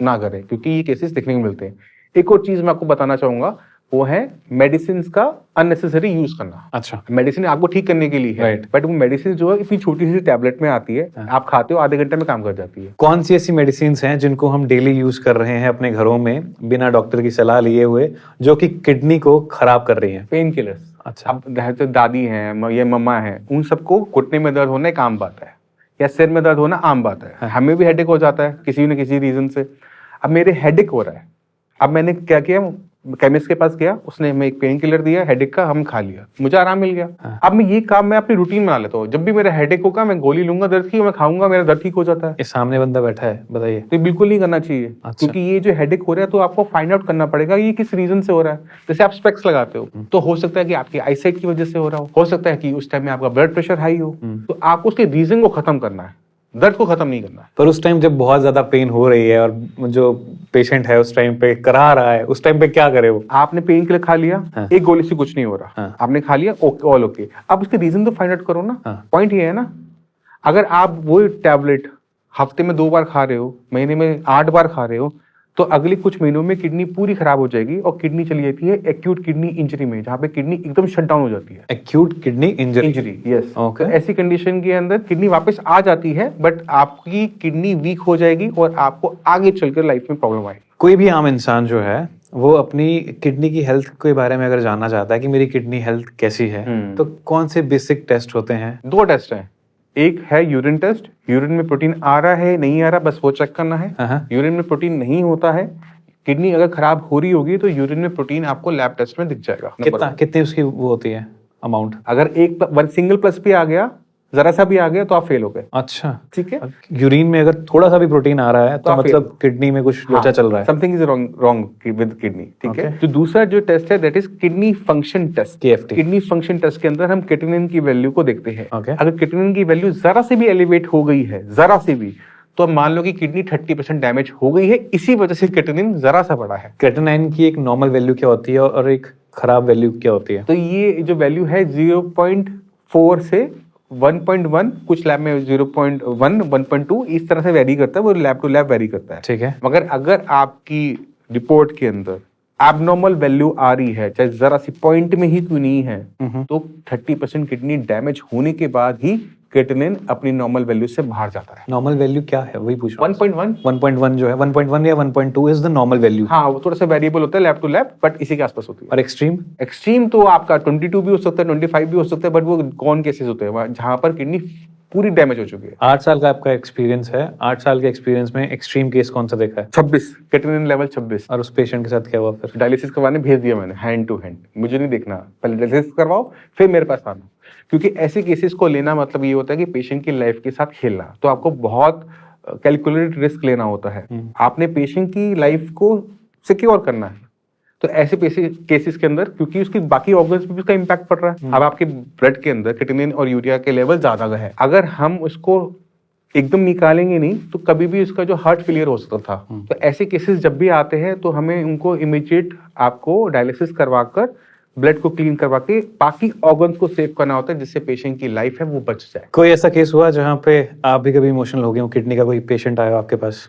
ना करें, क्योंकि ये केसेस देखने को मिलते हैं। एक और चीज मैं आपको बताना चाहूंगा, वो है मेडिसिन का अननेसेसरी यूज करना। अच्छा। मेडिसिन आपको ठीक करने के लिए है, बट वो मेडिसिन जो है इतनी छोटी सी टैबलेट में आती है, आप खाते हो, आधे घंटे में काम कर जाती है। कौन सी ऐसी मेडिसिन हैं जिनको हम डेली यूज कर रहे हैं अपने घरों में बिना डॉक्टर की सलाह लिए हुए, जो कि किडनी को खराब कर रही हैं? Pain killers. अच्छा। अब दादी हैं या मम्मा हैं, उन सबको घुटने में दर्द होना एक आम बात है, या सिर में दर्द होना आम बात है। हमें भी हेडेक हो जाता है किसी न किसी रीजन से। अब मेरे हेडेक हो रहा है, अब मैंने क्या किया, केमिस्ट के पास गया, उसने हमें एक पेन किलर दिया हेडेक का, हम खा लिया, मुझे आराम मिल गया। अब मैं ये काम मैं अपनी रूटीन बना लेता हूँ, जब भी मेरा हेडेक होगा मैं गोली लूंगा दर्द की, मैं खाऊंगा, मेरा दर्द ठीक हो जाता है। ये सामने बंदा बैठा है, बताइए। तो बिल्कुल नहीं करना चाहिए। अच्छा। क्योंकि ये जो हेडेक हो रहा है, तो आपको फाइंड आउट करना पड़ेगा ये किस रीजन से हो रहा है। जैसे आप स्पेक्स लगाते हो, तो हो सकता है कि आपकी आईसाइट की वजह से हो रहा हो सकता है कि उस टाइम में आपका ब्लड प्रेशर हाई हो, तो आपको उसके रीजन को खत्म करना है, दर्द को खत्म नहीं करना है। पर उस टाइम जब बहुत ज्यादा पेन हो रही है और जो पेशेंट है उस टाइम पे करा रहा है, उस टाइम पे क्या करे वो? आपने पेन किलर खा लिया, हाँ। एक गोली से कुछ नहीं हो रहा, हाँ। आपने खा लिया, ऑल ओके। अब उसके रीजन तो फाइंड आउट करो ना। हाँ। पॉइंट ये है ना, अगर आप वो टैबलेट हफ्ते में 2 बार खा रहे हो, महीने में 8 बार खा रहे हो, तो अगले कुछ महीनों में किडनी पूरी खराब हो जाएगी, और किडनी चली जाती है एक्यूट किडनी इंजरी में, जहाँ पे किडनी एकदम शट डाउन हो जाती है। Acute kidney injury? Yes. Okay. तो ऐसी कंडीशन के अंदर किडनी वापस आ जाती है, बट आपकी किडनी वीक हो जाएगी और आपको आगे चलकर लाइफ में प्रॉब्लम आएगी। कोई भी आम इंसान जो है वो अपनी किडनी की हेल्थ के बारे में अगर जानना चाहता है कि मेरी किडनी हेल्थ कैसी है, तो कौन से बेसिक टेस्ट होते हैं? 2 टेस्ट हैं। एक है यूरिन टेस्ट, यूरिन में प्रोटीन आ रहा है नहीं आ रहा, बस वो चेक करना है। यूरिन में प्रोटीन नहीं होता है, किडनी अगर खराब हो रही होगी तो यूरिन में प्रोटीन आपको लैब टेस्ट में दिख जाएगा। कितनी उसकी वो होती है अमाउंट? अगर एक सिंगल प्लस भी आ गया, जरा सा भी आ गया तो आप फेल हो गए। अच्छा, ठीक है। यूरिन में अगर थोड़ा सा भी प्रोटीन आ रहा है तो मतलब किडनी में कुछ लोचा चल रहा है, something is wrong with kidney. ठीक है। तो दूसरा जो टेस्ट है that is kidney function test, KFT। Kidney function test के अंदर हम किटनिन की वैल्यू को देखते हैं। Okay। अगर किटनिन की वैल्यू जरा से भी एलिवेट हो गई है, जरा से भी, तो अब मान लो कि किडनी 30% डैमेज हो गई है, इसी वजह से किटनिन जरा सा बड़ा है। क्रेटिनाइन की एक नॉर्मल वैल्यू क्या होती है और एक खराब वैल्यू क्या होती है? तो ये जो वैल्यू है 0.4 से 1.1, कुछ लैब में 0.1, 1.2 इस तरह से वेरी करता है, वो लैब टू लैब वेरी करता है। ठीक है। मगर अगर आपकी रिपोर्ट के अंदर एबनॉर्मल वैल्यू आ रही है, चाहे जरा सी पॉइंट में ही क्यों नहीं है, तो 30% किडनी डैमेज होने के बाद ही क्रेटिनिन अपनी नॉर्मल वैल्यू से बाहर जाता है। नॉर्मल वैल्यू क्या है वही पूछ रहा हूं। 1.1 जो है 1.1 या 1.2 इज द नॉर्मल वैल्यू। हाँ, वो थोड़ा सा वेरिएबल होता है लैब टू लैब, बट इसी के आसपास होती है। और एक्सट्रीम? एक्सट्रीम तो आपका 22 भी हो सकता है, 25 भी हो सकता है, बट वो कौन केसेस होते हैं जहां पर किडनी पूरी डैमेज हो चुकी है। 8 साल का आपका एक्सपीरियंस है, 8 साल के एक्सपीरियंस में एक्सट्रीम केस कौन सा देखा है? 26 क्रेटिनिन लेवल 26। और उस पेशेंट के साथ क्या हुआ फिर? डायलिसिस करवाने भेज दिया मैंने, हैंड टू हैंड। मुझे नहीं देखना, पहले डायलिसिस करवाओ फिर मेरे पास आना, क्योंकि ऐसे केसेस को लेना मतलब ये होता है कि पेशेंट की लाइफ के साथ खेलना। तो आपको बहुत कैलकुलेटेड रिस्क लेना होता है। आपने पेशेंट की लाइफ को सिक्योर करना है। तो ऐसे केसेस के अंदर, क्योंकि उसकी बाकी ऑर्गन्स पे भी उसका इम्पैक्ट पड़ रहा है, अब आपके ब्लड के अंदर क्रेटिनिन और यूरिया के लेवल ज्यादा है, अगर हम उसको एकदम निकालेंगे नहीं तो कभी भी उसका जो हार्ट फेलियर हो सकता था। तो ऐसे केसेस जब भी आते हैं तो हमें उनको इमीडिएट आपको डायलिसिस करवाकर ब्लड को क्लीन करवा के बाकी ऑर्गन्स को सेव करना होता है, जिससे पेशेंट की लाइफ है वो बच जाए। कोई ऐसा केस हुआ जहाँ पे आप भी कभी इमोशनल हो गए हो? किडनी का कोई पेशेंट आया आपके पास?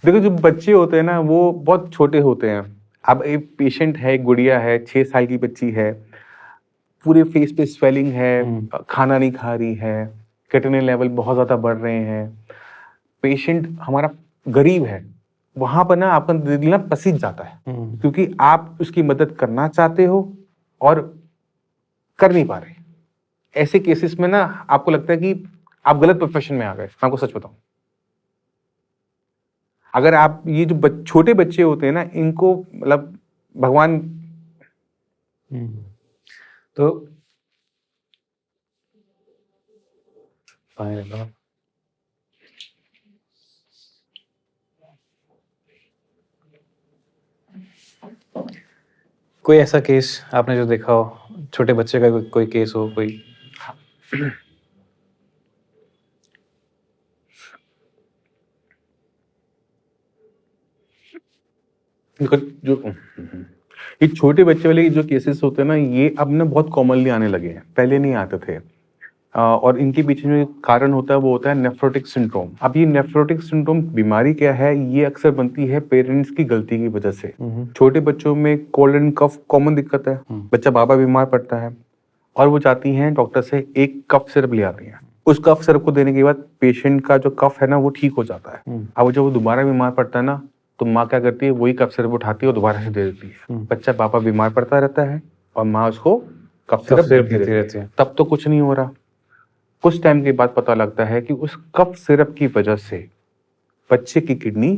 देखो, जो बच्चे होते हैं ना वो बहुत छोटे होते हैं। अब एक पेशेंट है, एक गुड़िया है, 6 साल की बच्ची है, पूरे फेस पे स्वेलिंग है, खाना नहीं खा रही है, क्रेटिनिन लेवल बहुत ज्यादा बढ़ रहे हैं, पेशेंट हमारा गरीब है, वहां पर ना आपका दिल ना पसीज जाता है, क्योंकि आप उसकी मदद करना चाहते हो और कर नहीं पा रहे। ऐसे केसेस में ना आपको लगता है कि आप गलत प्रोफेशन में आ गए। मैं आपको सच बताऊं, अगर आप ये जो छोटे बच्चे होते हैं ना, इनको मतलब भगवान तो कोई ऐसा केस आपने जो देखा हो, छोटे बच्चे का कोई केस हो कोई? जो ये छोटे बच्चे वाले जो केसेस होते हैं ना, ये अब ना बहुत कॉमनली आने लगे हैं, पहले नहीं आते थे। और इनके पीछे जो कारण होता है वो होता है नेफ्रोटिक सिंड्रोम। अब ये नेफ्रोटिक सिंड्रोम बीमारी क्या है? ये अक्सर बनती है पेरेंट्स की गलती की वजह से। छोटे बच्चों में कोल्ड एंड कफ कॉमन दिक्कत है, बच्चा बाबा बीमार पड़ता है और वो जाती हैं डॉक्टर से एक कफ सिरप ले आती हैं। उस कफ सिरप को देने के बाद पेशेंट का जो कफ है ना वो ठीक हो जाता है। अब जब वो दोबारा बीमार पड़ता है ना, तो माँ क्या करती है, वही कफ सिरप उठाती है और दोबारा से दे देती है। बच्चा पापा बीमार पड़ता रहता है और माँ उसको कफ सिरप देती रहती है। तब तो कुछ नहीं हो रहा। कुछ टाइम के बाद पता लगता है कि उस कफ सिरप की वजह से बच्चे की किडनी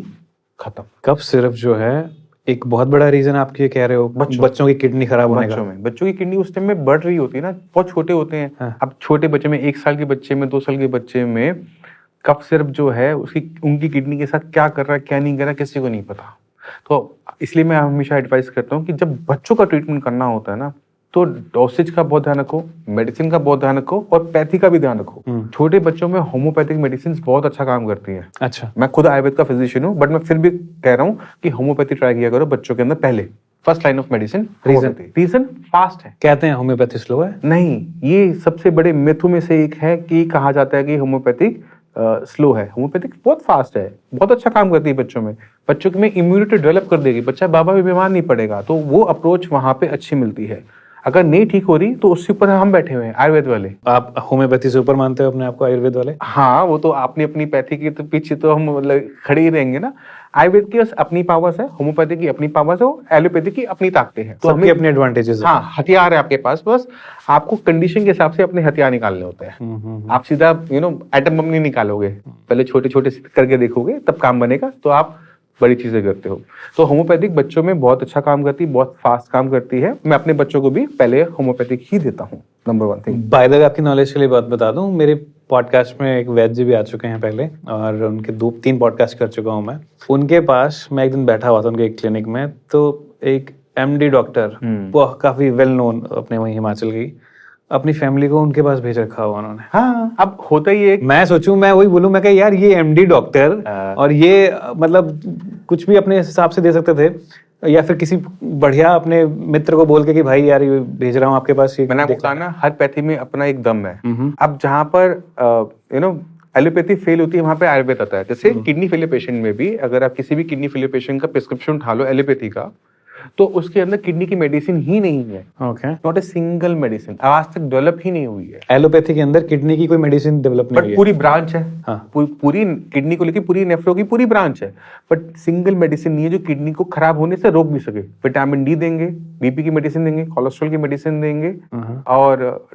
खत्म। कफ सिरप जो है एक बहुत बड़ा रीजन आप ये कह रहे हो बच्चों की किडनी खराब होने का? बच्चों की किडनी उस टाइम में बढ़ रही होती है ना, बहुत छोटे होते हैं। हाँ। अब छोटे बच्चे में, 1 साल के बच्चे में, 2 साल के बच्चे में कफ सिरप जो है उनकी किडनी के साथ क्या कर रहा है क्या नहीं कर रहा है किसी को नहीं पता। तो इसलिए मैं हमेशा एडवाइस करता हूँ कि जब बच्चों का ट्रीटमेंट करना होता है ना, तो डोसेज का बहुत ध्यान रखो, मेडिसिन का बहुत ध्यान रखो और पैथी का भी ध्यान रखो। छोटे बच्चों में होम्योपैथिक मेडिसिन बहुत अच्छा काम करती है। अच्छा, मैं खुद आयुर्वेद का फिजिशियन हूँ, बट मैं फिर भी कह रहा हूँ कि होम्योपैथी ट्राई किया करो बच्चों के अंदर पहले। First line of medicine. Reason fast है। कहते हैं होम्योपैथी स्लो है? नहीं, ये सबसे बड़े मिथों में से एक है कि कहा जाता है कि होम्योपैथिक स्लो है। होम्योपैथिक बहुत फास्ट है, बहुत अच्छा काम करती है बच्चों में। बच्चों में इम्यूनिटी डेवलप कर देगी, बच्चा बाबा भी बीमार नहीं पड़ेगा। तो वो अप्रोच वहां पे अच्छी मिलती है। अगर नहीं ठीक हो रही तो उससे ऊपर हम बैठे हुए हैं आयुर्वेद वाले। आप होम्योपैथी से ऊपर मानते हो अपने आप को आयुर्वेद वाले? हाँ, वो तो आपने अपनी पैथी के तो पीछे तो हम मतलब खड़े ही रहेंगे ना। आयुर्वेद की अपनी पावर्स है, होम्योपैथी की अपनी पावर्स है, एलोपैथी की अपनी ताकतें हैं। तो सबके अपने एडवांटेजेस है। हाँ, हथियार है आपके पास, बस आपको कंडीशन के हिसाब से अपने हथियार निकालने होते हैं। आप सीधा एटम बम नहीं निकालोगे, पहले छोटे छोटे करके देखोगे तब काम बनेगा। तो आप बड़ी चीजें करते हो। तो होम्योपैथिक बच्चों में बहुत अच्छा काम करती है, बहुत फास्ट काम करती है। मैं अपने बच्चों को भी पहले होम्योपैथिक ही देता हूँ, number 1 thing. By the way, आपकी नॉलेज के लिए बात बता दूं, मेरे पॉडकास्ट में एक वैद्य जी भी आ चुके हैं पहले, और उनके 2-3 पॉडकास्ट कर चुका हूं मैं। उनके पास मैं एक दिन बैठा हुआ था उनके एक क्लिनिक में, तो एक एमडी डॉक्टर, वो काफी वेल नोन अपने वहीं हिमाचल की, अपनी फैमिली को उनके पास भेज रखा हुआ उन्होंने। हाँ, अब होता ही है। मैं सोचूं, मैं वही बोलूं, मैं कहा यार ये एमडी डॉक्टर और ये मतलब कुछ भी अपने हिसाब से दे सकते थे, या फिर किसी बढ़िया अपने मित्र को बोल के कि भाई यार ये भेज रहा हूँ आपके पास, ये मैंने आपको कहा ना, हर पैथी में अपना एक दम है। अब जहां पर एलोपैथी फेल होती है वहां पे आयुर्वेद आता है। जैसे किडनी फेलियर पेशेंट में भी, अगर आप किसी भी किडनी फेलियर पेशेंट का प्रिस्क्रिप्शन उठा लो एलोपैथी का, तो उसके अंदर किडनी की मेडिसिन ही नहीं है। Okay, not a single medicine, आज तक डेवलप ही नहीं हुई है। एलोपैथी के अंदर किडनी की कोई मेडिसिन डेवलप नहीं हुई है, पूरी ब्रांच है। हाँ। पूरी किडनी को लेकर पूरी नेफ्रो की पूरी ब्रांच है, बट सिंगल मेडिसिन नहीं है जो किडनी को खराब होने से रोक भी सके। विटामिन डी देंगे, बीपी की मेडिसिन देंगे, कोलेस्ट्रॉल की मेडिसिन देंगे, और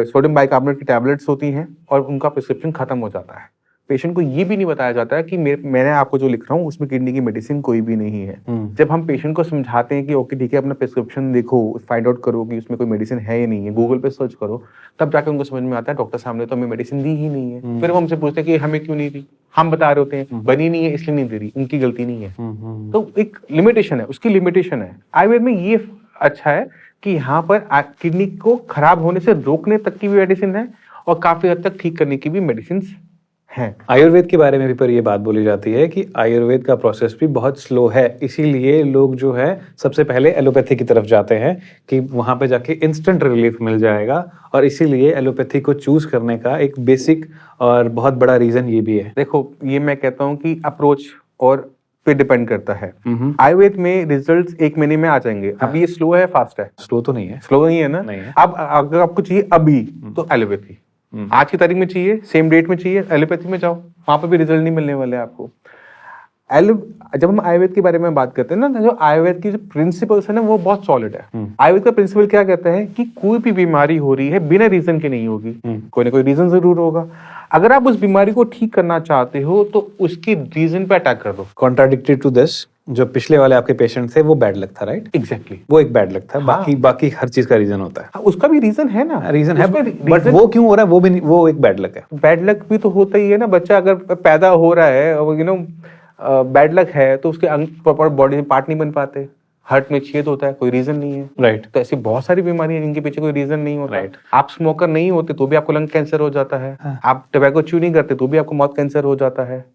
सोडियम बाइकार्बोनेट की टैबलेट्स होती हैं, और उनका प्रिस्क्रिप्शन खत्म हो जाता है। पेशेंट को ये भी नहीं बताया जाता है कि मैंने आपको जो लिख रहा हूँ उसमें किडनी की मेडिसिन कोई भी नहीं है। जब हम पेशेंट को समझाते हैं कि ओके ठीक है, अपना प्रिस्क्रिप्शन देखो, फाइंड आउट करो कि उसमें कोई मेडिसिन है या नहीं है, गूगल पे सर्च करो, तब जाकर उनको समझ में आता है डॉक्टर साहब ने तो हमें मेडिसिन दी ही नहीं है। फिर वो हमसे पूछते हैं कि हमें क्यों नहीं दी, हम बता रहे होते हैं बनी नहीं है इसलिए नहीं दे रही, उनकी गलती नहीं है। तो एक लिमिटेशन है, उसकी लिमिटेशन है। आयुर्वेद में ये अच्छा है कि यहाँ पर किडनी को खराब होने से रोकने तक की भी मेडिसिन है, और काफी हद तक ठीक करने की भी मेडिसिन है। आयुर्वेद के बारे में भी पर ये बात बोली जाती है कि आयुर्वेद का प्रोसेस भी बहुत स्लो है, इसीलिए लोग जो है सबसे पहले एलोपैथी की तरफ जाते हैं कि वहां पे जाके इंस्टेंट रिलीफ मिल जाएगा, और इसीलिए एलोपैथी को चूज करने का एक बेसिक और बहुत बड़ा रीजन ये भी है। देखो, ये मैं कहता हूँ कि अप्रोच और पे डिपेंड करता है। आयुर्वेद में रिजल्ट्स 1 महीने में आ जाएंगे। अब ये स्लो है फास्ट है? स्लो तो नहीं है। स्लो नहीं है ना? नहीं है। अब अगर आपको चाहिए अभी तो एलोपैथी, आज की तारीख में चाहिए, सेम डेट में चाहिए, एलोपैथी में जाओ, वहां पर भी रिजल्ट नहीं मिलने वाले आपको। जब हम आयुर्वेद के बारे में बात करते हैं ना, जो आयुर्वेद की जो प्रिंसिपल्स है ना, वो बहुत सॉलिड है। आयुर्वेद का प्रिंसिपल क्या कहता है कि कोई भी बीमारी हो रही है बिना रीजन के नहीं होगी, कोई ना कोई रीजन जरूर होगा। अगर आप उस बीमारी को ठीक करना चाहते हो तो उसकी रीजन पे अटैक कर दो। कॉन्ट्राडिक्टरी टू दिस, जो पिछले वाले आपके पेशेंट थे वो बैड लक था, राइट? एग्जैक्टली, वो एक बैड लक था। बाकी हर चीज का रीजन होता है। उसका भी रीजन है ना, रीजन है, बट वो क्यों हो रहा है वो भी नहीं, वो एक बैड लक है। बैड लक भी तो होता ही है ना। बच्चा अगर पैदा हो रहा है, बैड लक है, तो उसके अंग प्रॉपर बॉडी में पार्ट नहीं बन पाते, हार्ट में छेद होता है, कोई रीजन नहीं है, राइट? तो ऐसी बहुत सारी बीमारियां जिनके पीछे कोई रीजन नहीं होता। राइट। आप स्मोकर नहीं होते तो भी आपको लंग कैंसर हो जाता है, आप टबैको च्यू नहीं करते तो भी आपको माउथ कैंसर हो जाता है।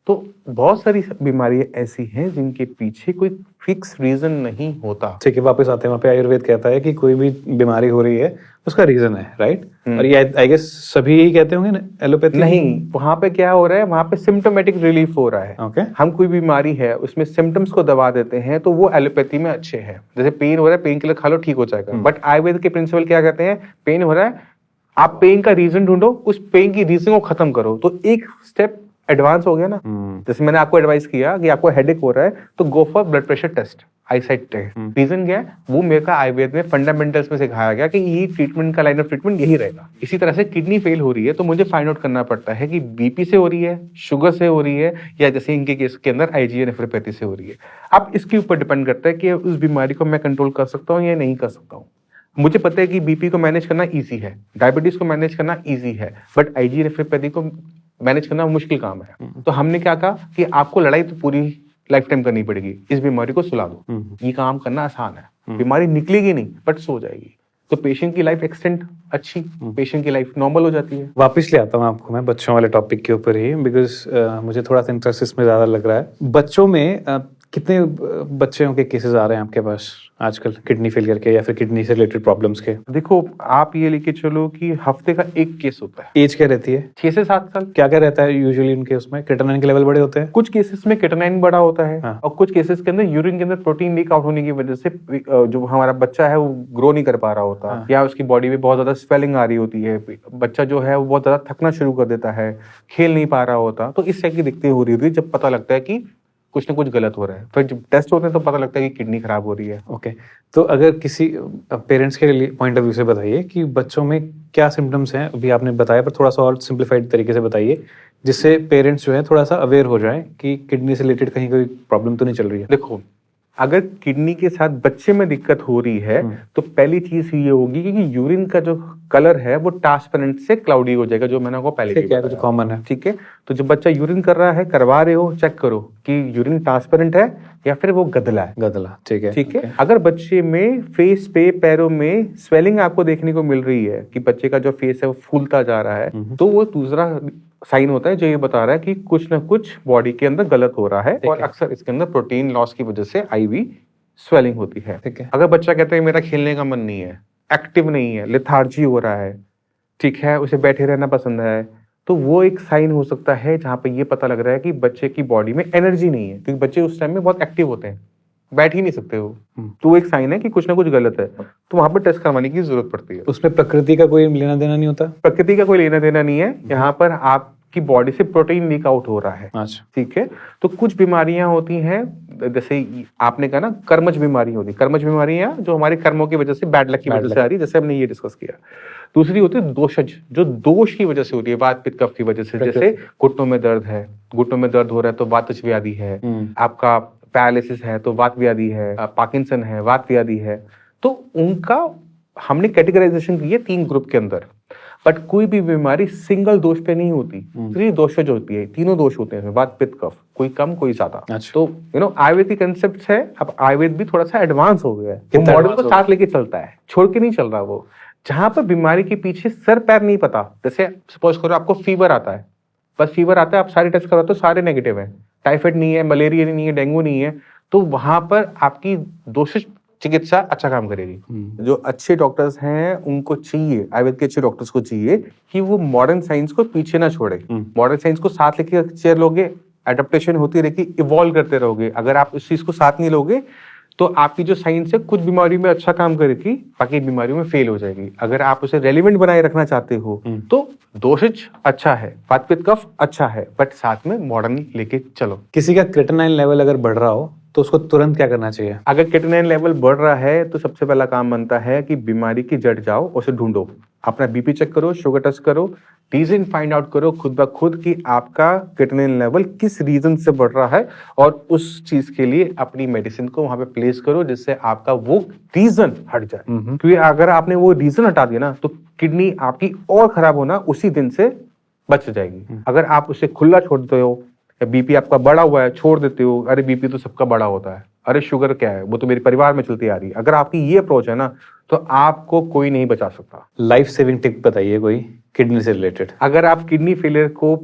तो बहुत सारी बीमारियां ऐसी हैं जिनके पीछे कोई फिक्स रीजन नहीं होता। ठीक है, वापस आते हैं वहाँ पे। आयुर्वेद कहता है कि कोई भी बीमारी हो रही है उसका रीजन है, राइट? और ये आई गेस सभी यही कहते होंगे ना, एलोपैथी नहीं। वहां पे क्या हो रहा है, वहां पे सिम्टोमेटिक रिलीफ हो रहा है। ओके। हम कोई बीमारी है उसमें सिम्टम्स को दबा देते हैं तो वो एलोपैथी में अच्छे हैं। जैसे पेन हो रहा है, पेन किलर खा लो, ठीक हो जाएगा। बट आयुर्वेद के प्रिंसिपल क्या कहते हैं, पेन हो रहा है, आप पेन का रीजन ढूंढो, उस पेन की रीजन को खत्म करो, तो एक स्टेप एडवांस हो गया ना। जैसे मैंने आपको एडवाइस किया कि आपको हेडेक हो रहा है तो go for blood pressure test, eyesight test. Reason क्या है, वो मेरे का आयुर्वेद में फंडामेंटल्स में सिखाया गया कि ये ट्रीटमेंट का लाइन ऑफ ट्रीटमेंट यही रहेगा। इसी तरह से किडनी फेल हो रही है तो मुझे फाइंड आउट करना पड़ता है कि बीपी से हो रही है, शुगर से हो रही है, या जैसे इनके केस के अंदर आईजीए नेफ्रोपैथी से हो रही है। अब इसके ऊपर डिपेंड करता है कि उस बीमारी को मैं कंट्रोल कर सकता हूँ या नहीं कर सकता हूँ। मुझे पता है कि बीपी को मैनेज करना इजी है, डायबिटीज को मैनेज करना इजी है, बट आईजीए नेफ्रोपैथी को मैनेज करना मुश्किल काम है। तो हमने क्या कहा कि आपको लड़ाई तो पूरी लाइफ टाइम करनी पड़ेगी, इस बीमारी को सुला दो। ये काम करना आसान है, बीमारी निकलेगी नहीं बट सो जाएगी, तो पेशेंट की लाइफ एक्सटेंड अच्छी, पेशेंट की लाइफ नॉर्मल हो जाती है। वापिस ले आता हूँ आपको मैं बच्चों वाले टॉपिक के ऊपर ही, बिकॉज मुझे थोड़ा सा इंटरेस्ट इसमें ज्यादा लग रहा है। बच्चों में कितने बच्चों के केसेस आ रहे हैं आपके पास आजकल किडनी फेलियर के या फिर किडनी से रिलेटेड प्रॉब्लम्स के? देखो, आप ये लेके चलो कि हफ्ते का एक केस होता है। एज क्या रहती है? 6 से 7 साल। क्या क्या रहता है यूजुअली उनके? उसमें क्रिएटिनिन के लेवल बड़े होते हैं, कुछ केसेस में क्रिएटिनिन बड़ा होता है। हाँ। और कुछ केसेस के अंदर यूरिन के अंदर प्रोटीन लीक आउट होने की वजह से जो हमारा बच्चा है वो ग्रो नहीं कर पा रहा होता। हाँ। या उसकी बॉडी में बहुत ज्यादा स्वेलिंग आ रही होती है, बच्चा जो है वो बहुत ज्यादा थकना शुरू कर देता है, खेल नहीं पा रहा होता। तो इस तरह की दिक्कतें हो रही होती है जब पता लगता है कि कुछ ना कुछ गलत हो रहा है। फिर जब टेस्ट होते हैं तो पता लगता है कि किडनी खराब हो रही है। ओके, तो अगर किसी पेरेंट्स के लिए पॉइंट ऑफ व्यू से बताइए कि बच्चों में क्या सिम्टम्स हैं, अभी आपने बताया पर थोड़ा सा और सिंप्लीफाइड तरीके से बताइए, जिससे पेरेंट्स जो है थोड़ा सा अवेयर हो जाए कि किडनी से रिलेटेड कहीं कोई प्रॉब्लम तो नहीं चल रही है। देखो, अगर किडनी के साथ बच्चे में दिक्कत हो रही है तो पहली चीज ये होगी कि यूरिन का जो कलर है वो ट्रांसपेरेंट से क्लाउडी हो जाएगा, जो मैंने आपको पहले ठीक है, तो कॉमन है। ठीक है, तो जब बच्चा यूरिन कर रहा है, करवा रहे हो, चेक करो कि यूरिन ट्रांसपेरेंट है या फिर वो गदला है। गदला, ठीक है। ठीक है, अगर बच्चे में फेस पे, पैरों में स्वेलिंग आपको देखने को मिल रही है कि बच्चे का जो फेस है वो फूलता जा रहा है, तो वो दूसरा साइन होता है जो ये बता रहा है कि कुछ ना कुछ बॉडी के अंदर गलत हो रहा है। और अक्सर इसके अंदर प्रोटीन लॉस की वजह से आईवी स्वेलिंग होती है। ठीक है। अगर बच्चा कहता है मेरा खेलने का मन नहीं है, एक्टिव नहीं है, लेथार्जी हो रहा है, ठीक है, उसे बैठे रहना पसंद है, तो वो एक साइन हो सकता है जहां पे ये पता लग रहा है कि बच्चे की बॉडी में एनर्जी नहीं है, क्योंकि बच्चे उस टाइम में बहुत एक्टिव होते हैं, बैठ ही नहीं सकते हो, तो वो एक साइन है कि कुछ ना कुछ गलत है, तो वहां पर टेस्ट करवाने की जरूरत पड़ती है। उसमें प्रकृति का कोई लेना देना नहीं होता? प्रकृति का कोई लेना देना नहीं है, यहाँ पर आपकी बॉडी से प्रोटीन लीक आउट हो रहा है। अच्छा, ठीक है, तो कुछ बीमारियां होती हैं, जैसे आपने कहा ना कर्मज बीमारी होती है, कर्मज बीमारियां जो हमारे कर्मों की वजह से, बैड लक की वजह से आ रही है, जैसे हमने ये डिस्कस किया। दूसरी होती है दोषज, जो दोष की वजह से होती है, वात पित्त कफ की वजह से, जैसे घुटनों में दर्द है, घुटनों में दर्द हो रहा है तो वातज व्याधि है, आपका पैरालिसिस है तो वात व्याधि है, पार्किंसन है, वात व्याधि है, तो उनका हमने कैटेगराइजेशन की है 3 ग्रुप के अंदर। बट कोई भी बीमारी सिंगल दोष पे नहीं होती, 3 दोषज होती है, तीनों दोष होते हैं, वात पित्त कफ, कोई कम कोई ज्यादा। अच्छा। तो आयुर्वेद की कंसेप्ट है, अब आयुर्वेद भी थोड़ा सा एडवांस हो गया है, वो मॉडल को साथ लेके चलता है, छोड़ के नहीं चल रहा वो। जहां पर बीमारी के पीछे सर पैर नहीं पता, जैसे सपोज करो आपको फीवर आता है, बस फीवर आता है, आप सारे टेस्ट करवाते हो, सारे नेगेटिव है, टाइफाइड नहीं है, मलेरिया नहीं है, डेंगू नहीं है, तो वहां पर आपकी दोषज चिकित्सा अच्छा काम करेगी। जो अच्छे डॉक्टर्स हैं उनको चाहिए, आयुर्वेद के अच्छे डॉक्टर्स को चाहिए कि वो मॉडर्न साइंस को पीछे ना छोड़े, मॉडर्न साइंस को साथ लेके चेयर लोगे, एडेप्टेशन होती रहेगी, इवॉल्व करते रहोगे। अगर आप इस चीज को साथ नहीं लोगे तो आपकी जो साइंस है कुछ बीमारी में अच्छा काम करेगी, बाकी बीमारियों में फेल हो जाएगी। अगर आप उसे रेलिवेंट बनाए रखना चाहते हो तो दोषज अच्छा है, वात पित्त कफ अच्छा है, बट साथ में मॉडर्न लेके चलो। किसी का क्रिएटिनिन लेवल अगर बढ़ रहा हो तो उसको तुरंत क्या करना चाहिए? अगर क्रिएटिनिन लेवल बढ़ रहा है तो सबसे पहला काम बनता है कि बीमारी की जड़ जाओ, उसे ढूंढो, अपना बीपी चेक करो, शुगर टेस्ट करो, रीजन फाइंड आउट करो खुद ब खुद कि आपका क्रिएटिनिन लेवल किस रीजन से बढ़ रहा है, और उस चीज के लिए अपनी मेडिसिन को वहां पे प्लेस करो जिससे आपका वो रीजन हट जाए। क्योंकि अगर आपने वो रीजन हटा दिया ना तो किडनी आपकी और खराब होना उसी दिन से बच जाएगी। अगर आप उसे खुला छोड़ देते हो, बीपी आपका बढ़ा हुआ है, छोड़ देते हो, अरे बीपी तो सबका बड़ा होता है, अरे शुगर क्या है, वो तो मेरे परिवार में चलती आ रही है, अगर आपकी ये अप्रोच है ना तो आपको कोई नहीं बचा सकता। लाइफ सेविंग टिप बताइए कोई किडनी से रिलेटेड। अगर आप किडनी फेलियर को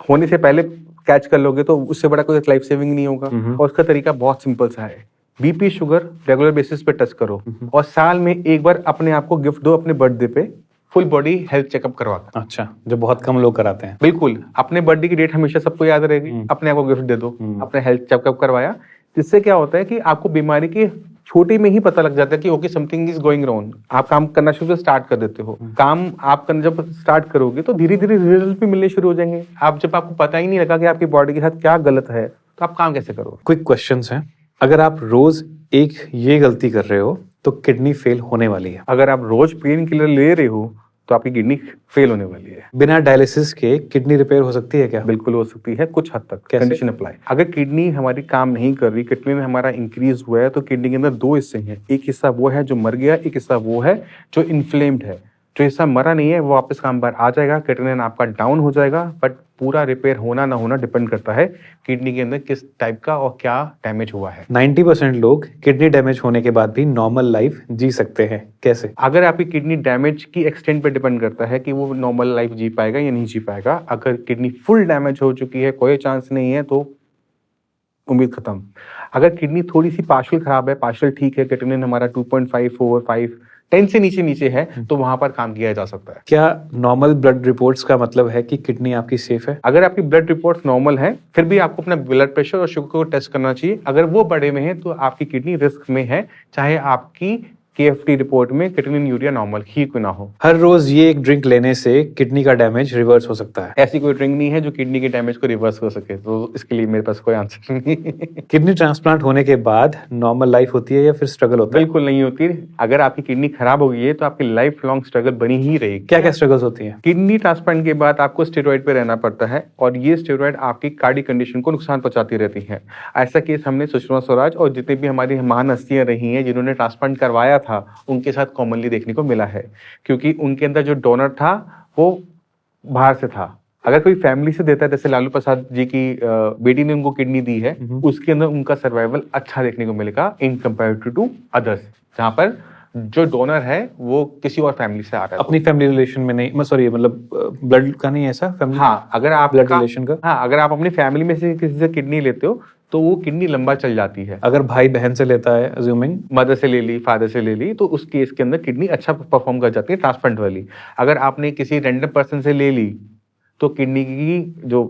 होने से पहले कैच कर लोगे तो उससे बड़ा कोई लाइफ सेविंग नहीं होगा, और उसका तरीका बहुत सिंपल सा है, बीपी शुगर रेगुलर बेसिस पे टेस्ट करो, और साल में एक बार अपने आप को गिफ्ट दो अपने बर्थडे पे, फुल बॉडी हेल्थ चेकअप करवाकर। अच्छा, जो बहुत कम लोग कराते हैं। बिल्कुल, अपने बर्थडे की डेट हमेशा सबको याद रहेगी, अपने आप को गिफ्ट दे दो, अपने हेल्थ चेकअप करवाया, जिससे क्या होता है कि आपको बीमारी के छोटे में ही पता लग जाता है कि okay something is going wrong. आप काम करना शुरू स्टार्ट कर देते हो, काम आप करना जब स्टार्ट करोगे तो धीरे धीरे रिजल्ट भी मिलने शुरू हो जाएंगे। आप जब आपको पता ही नहीं लगा कि आपकी बॉडी के साथ क्या गलत है तो आप काम कैसे करोगे? क्विक क्वेश्चंस हैं, अगर आप रोज एक ये गलती कर रहे हो तो किडनी फेल होने वाली है। अगर आप रोज पेन किलर ले रहे हो तो आपकी किडनी फेल होने वाली है। बिना डायलिसिस के किडनी रिपेयर हो सकती है क्या? बिल्कुल हो सकती है, कुछ हद तक, कैसे? Condition apply. अगर किडनी हमारी काम नहीं कर रही, किडनी में हमारा इंक्रीज हुआ है, तो किडनी के अंदर 2 हिस्से हैं, एक हिस्सा वो है जो मर गया, एक हिस्सा वो है जो इन्फ्लेम्ड है। जो हिस्सा मरा नहीं है वो वापस काम पर आ जाएगा, क्रिएटिनिन आपका डाउन हो जाएगा, बट पूरा रिपेयर होना ना होना डिपेंड करता है किडनी के अंदर किस टाइप का और क्या डैमेज हुआ है। 90% लोग किडनी डैमेज होने के बाद भी नॉर्मल लाइफ जी सकते हैं, कैसे? अगर आपकी किडनी डैमेज की एक्सटेंट पे डिपेंड करता है कि वो नॉर्मल लाइफ जी पाएगा या नहीं जी पाएगा। अगर किडनी फुल डैमेज हो चुकी है, कोई चांस नहीं है, तो उम्मीद खत्म। अगर किडनी थोड़ी सी पार्शियल खराब है, पार्शियल ठीक है, क्रिएटिनिन हमारा 2.5, 4, 5, 10 से नीचे है, तो वहां पर काम किया जा सकता है। क्या नॉर्मल ब्लड रिपोर्ट्स का मतलब है कि किडनी आपकी सेफ है? अगर आपकी ब्लड रिपोर्ट्स नॉर्मल है, फिर भी आपको अपना ब्लड प्रेशर और शुगर को टेस्ट करना चाहिए। अगर वो बड़े में है तो आपकी किडनी रिस्क में है, चाहे आपकी KFT रिपोर्ट में क्रिएटिनिन यूरिया नॉर्मल ही क्यों ना हो। हर रोज ये एक ड्रिंक लेने से किडनी का डैमेज रिवर्स हो सकता है? ऐसी कोई ड्रिंक नहीं है जो किडनी के डैमेज को रिवर्स कर सके, तो इसके लिए मेरे पास कोई आंसर नहीं है। किडनी ट्रांसप्लांट होने के बाद नॉर्मल लाइफ होती है या फिर स्ट्रगल होता है? बिल्कुल नहीं होती। अगर आपकी किडनी खराब हो गई है तो आपकी लाइफ लॉन्ग स्ट्रगल बनी ही रहेगी। क्या क्या स्ट्रगल्स होती हैं? किडनी ट्रांसप्लांट के बाद आपको स्टेरॉइड पे रहना पड़ता है और ये स्टेरॉइड आपकी कार्डियक कंडीशन को नुकसान पहुंचाती रहती है। ऐसा केस हमने सुषमा स्वराज और जितने भी हमारी महान हस्तियां रही हैं जिन्होंने ट्रांसप्लांट करवाया था उनके साथ कॉमनली देखने को मिला है, क्योंकि उनके अंदर जो डोनर था वो बाहर से था। अगर कोई फैमिली से देता है, जैसे लालू प्रसाद जी की बेटी ने उनको किडनी दी है, उसके अंदर उनका सर्वाइवल अच्छा देखने को मिलेगा इन कंपेरेटिव टू अदर्स, जहां पर जो डोनर है वो किसी और फैमिली से आ रहा है। अपनी फैमिली रिलेशन में नहीं, सॉरी मतलब ब्लड का नहीं, ऐसा फैमिली? हाँ, अगर आप ब्लड रिलेशन का, हाँ, अगर आप अपनी फैमिली में से किसी से किडनी लेते हो तो वो किडनी लंबा चल जाती है। अगर भाई बहन से लेता है, अज्यूमिंग मदर से ले ली, फादर से ले ली, तो उस केस के अंदर किडनी अच्छा परफॉर्म कर जाती है ट्रांसप्लांट वाली। अगर आपने किसी रैंडम पर्सन से ले ली तो किडनी की जो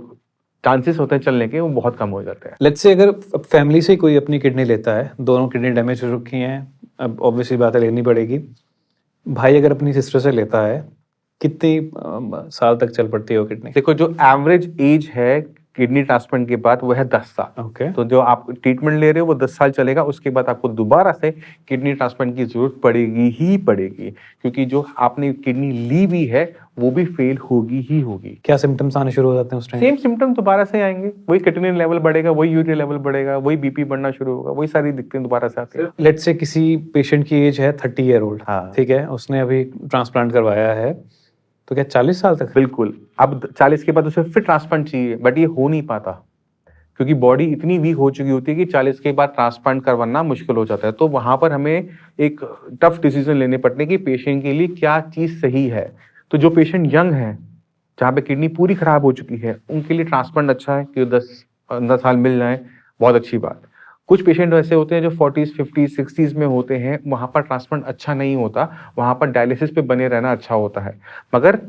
चांसेस होते हैं चलने के वो बहुत कम हो जाते हैं। लेट्स से अगर फैमिली से कोई अपनी किडनी लेता है, दोनों किडनी डैमेज हो चुकी हैं, अब ऑब्वियसली बात है लेनी पड़ेगी। भाई अगर अपनी सिस्टर से लेता है, कितनी साल तक चल पड़ती है वो किडनी? देखो, जो एवरेज एज है किडनी ट्रांसप्लांट के बाद वो है 10 साल। ओके। तो जो आप ट्रीटमेंट ले रहे हो वो 10 साल चलेगा, उसके बाद आपको दोबारा से किडनी ट्रांसप्लांट की जरूरत पड़ेगी ही पड़ेगी, क्योंकि जो आपने किडनी ली भी है वो भी फेल होगी ही होगी। क्या सिम्टम्स आने शुरू हो जाते हैं उस टाइम? सेम सिम्टम दोबारा से आएंगे, वही क्रिएटिनिन लेवल बढ़ेगा, वही यूरिया लेवल बढ़ेगा, वही बीपी बढ़ना शुरू होगा, वही सारी दिक्कतें दोबारा से आती है। लेट्स से किसी पेशेंट की एज है 30 ईयर ओल्ड, हाँ। ठीक है, उसने अभी ट्रांसप्लांट करवाया है, तो क्या 40 साल तक? बिल्कुल। अब 40 के बाद उसे फिर ट्रांसप्लांट चाहिए, बट ये हो नहीं पाता क्योंकि बॉडी इतनी वीक हो चुकी होती है कि 40 के बाद ट्रांसप्लांट करवाना मुश्किल हो जाता है। तो वहां पर हमें एक टफ डिसीजन लेने पड़ते हैं कि पेशेंट के लिए क्या चीज सही है। तो जो पेशेंट यंग है, जहाँ पे किडनी पूरी खराब हो चुकी है, उनके लिए ट्रांसप्लांट अच्छा है कि 10-15 साल मिल जाए, बहुत अच्छी बात। कुछ पेशेंट ऐसे होते हैं जो 40s, 50s, 60s में होते हैं, वहां पर ट्रांसप्लांट अच्छा नहीं होता, वहां पर डायलिसिस पे बने रहना अच्छा होता है। मगर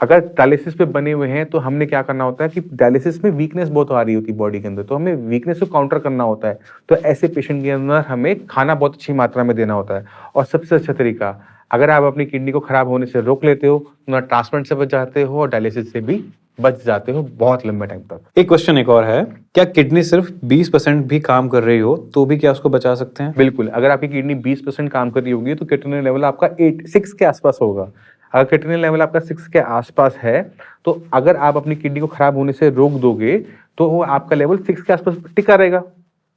अगर डायलिसिस पे बने हुए हैं तो हमने क्या करना होता है कि डायलिसिस में वीकनेस बहुत आ रही होती है बॉडी के अंदर, तो हमें वीकनेस को काउंटर करना होता है। तो ऐसे पेशेंट के अंदर हमें खाना बहुत अच्छी मात्रा में देना होता है। और सबसे अच्छा तरीका, अगर आप अपनी किडनी को खराब होने से रोक लेते हो, ना ट्रांसप्लांट से बच जाते हो और डायलिसिस से भी बच जाते हो बहुत लंबे टाइम तक। एक क्वेश्चन एक और है, क्या किडनी सिर्फ 20% भी काम कर रही हो तो भी क्या उसको बचा सकते हैं? बिल्कुल। अगर आपकी किडनी 20% काम कर रही होगी तो क्रिएटिनिन लेवल आपका 6 के आसपास होगा। अगर क्रिएटिनिन लेवल आपका 6 के आसपास है तो अगर आप अपनी किडनी को खराब होने से रोक दोगे तो वो आपका लेवल 6 के आसपास टिका रहेगा,